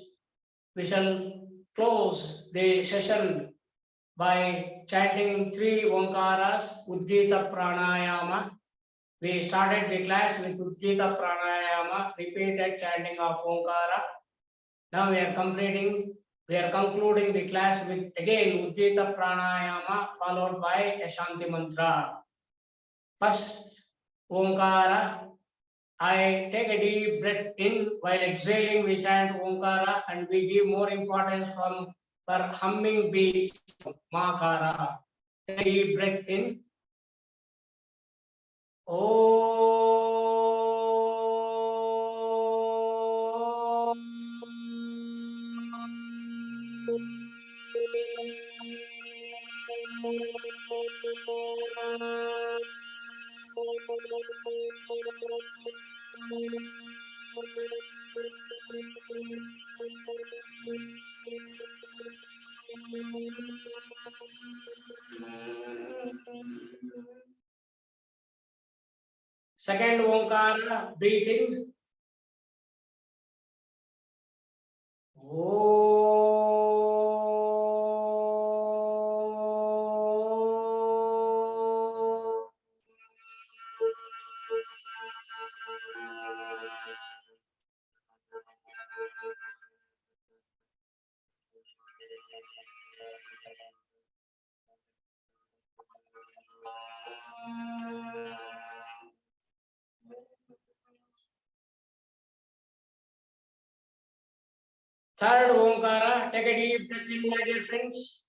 we shall close the session by chanting 3 Omkaras, Udgeeta Pranayama. We started the class with Udgeeta Pranayama, repeated chanting of Omkara. Now we are concluding the class with again Udgeeta Pranayama followed by a Shanti Mantra. First, Omkara. I take a deep breath in while exhaling. We chant Omkara and we give more importance for humming beats. Makara. Take a deep breath in. Second Omkara, breathe in. Third Omkara. Take a deep breath in, my dear friends.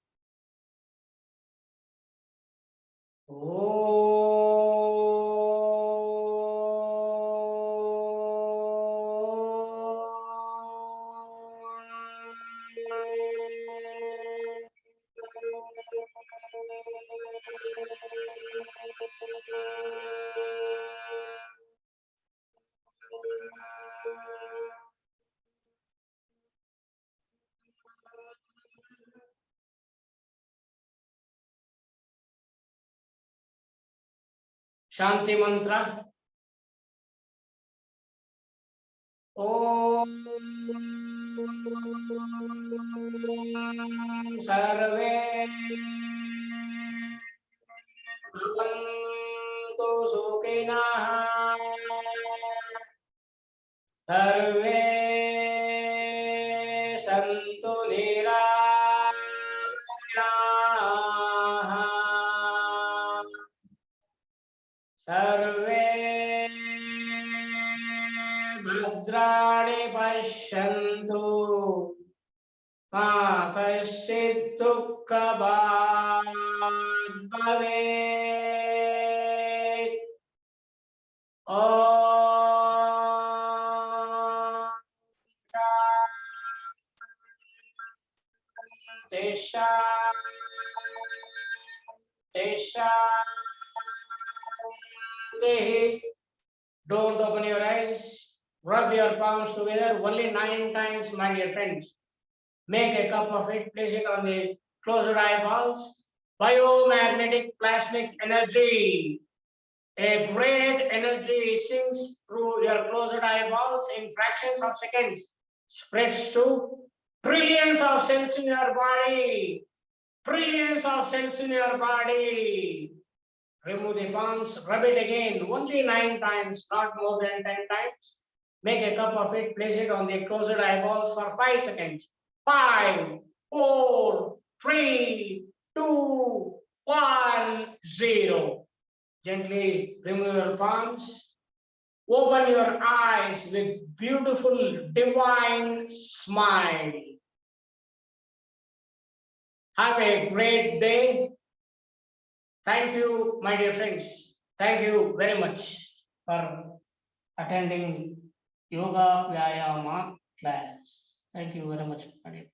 Shanti mantra. Om Sarve Bhavantu Sukhinah Sarve Santu Nirayaः Sarve Bhadrani Pashyantu Ma Kaschid Dukkha Bhag Bhavet Om Shanti Shanti. Don't open your eyes. Rub your palms together only 9 times, my dear friends. Make a cup of it, place it on the closed eyeballs. Biomagnetic plasmic energy. A great energy sinks through your closed eyeballs in fractions of seconds. Spreads to trillions of cells in your body. Trillions of cells in your body. Remove the palms, rub it again, only 9 times, not more than 10 times. Make a cup of it, place it on the closed eyeballs for 5 seconds. 5, 4, 3, 2, 1, 0. Gently remove your palms. Open your eyes with beautiful divine smile. Have a great day. Thank you, my dear friends. Thank you very much for attending Yoga Vyayama class. Thank you very much, my dear friends.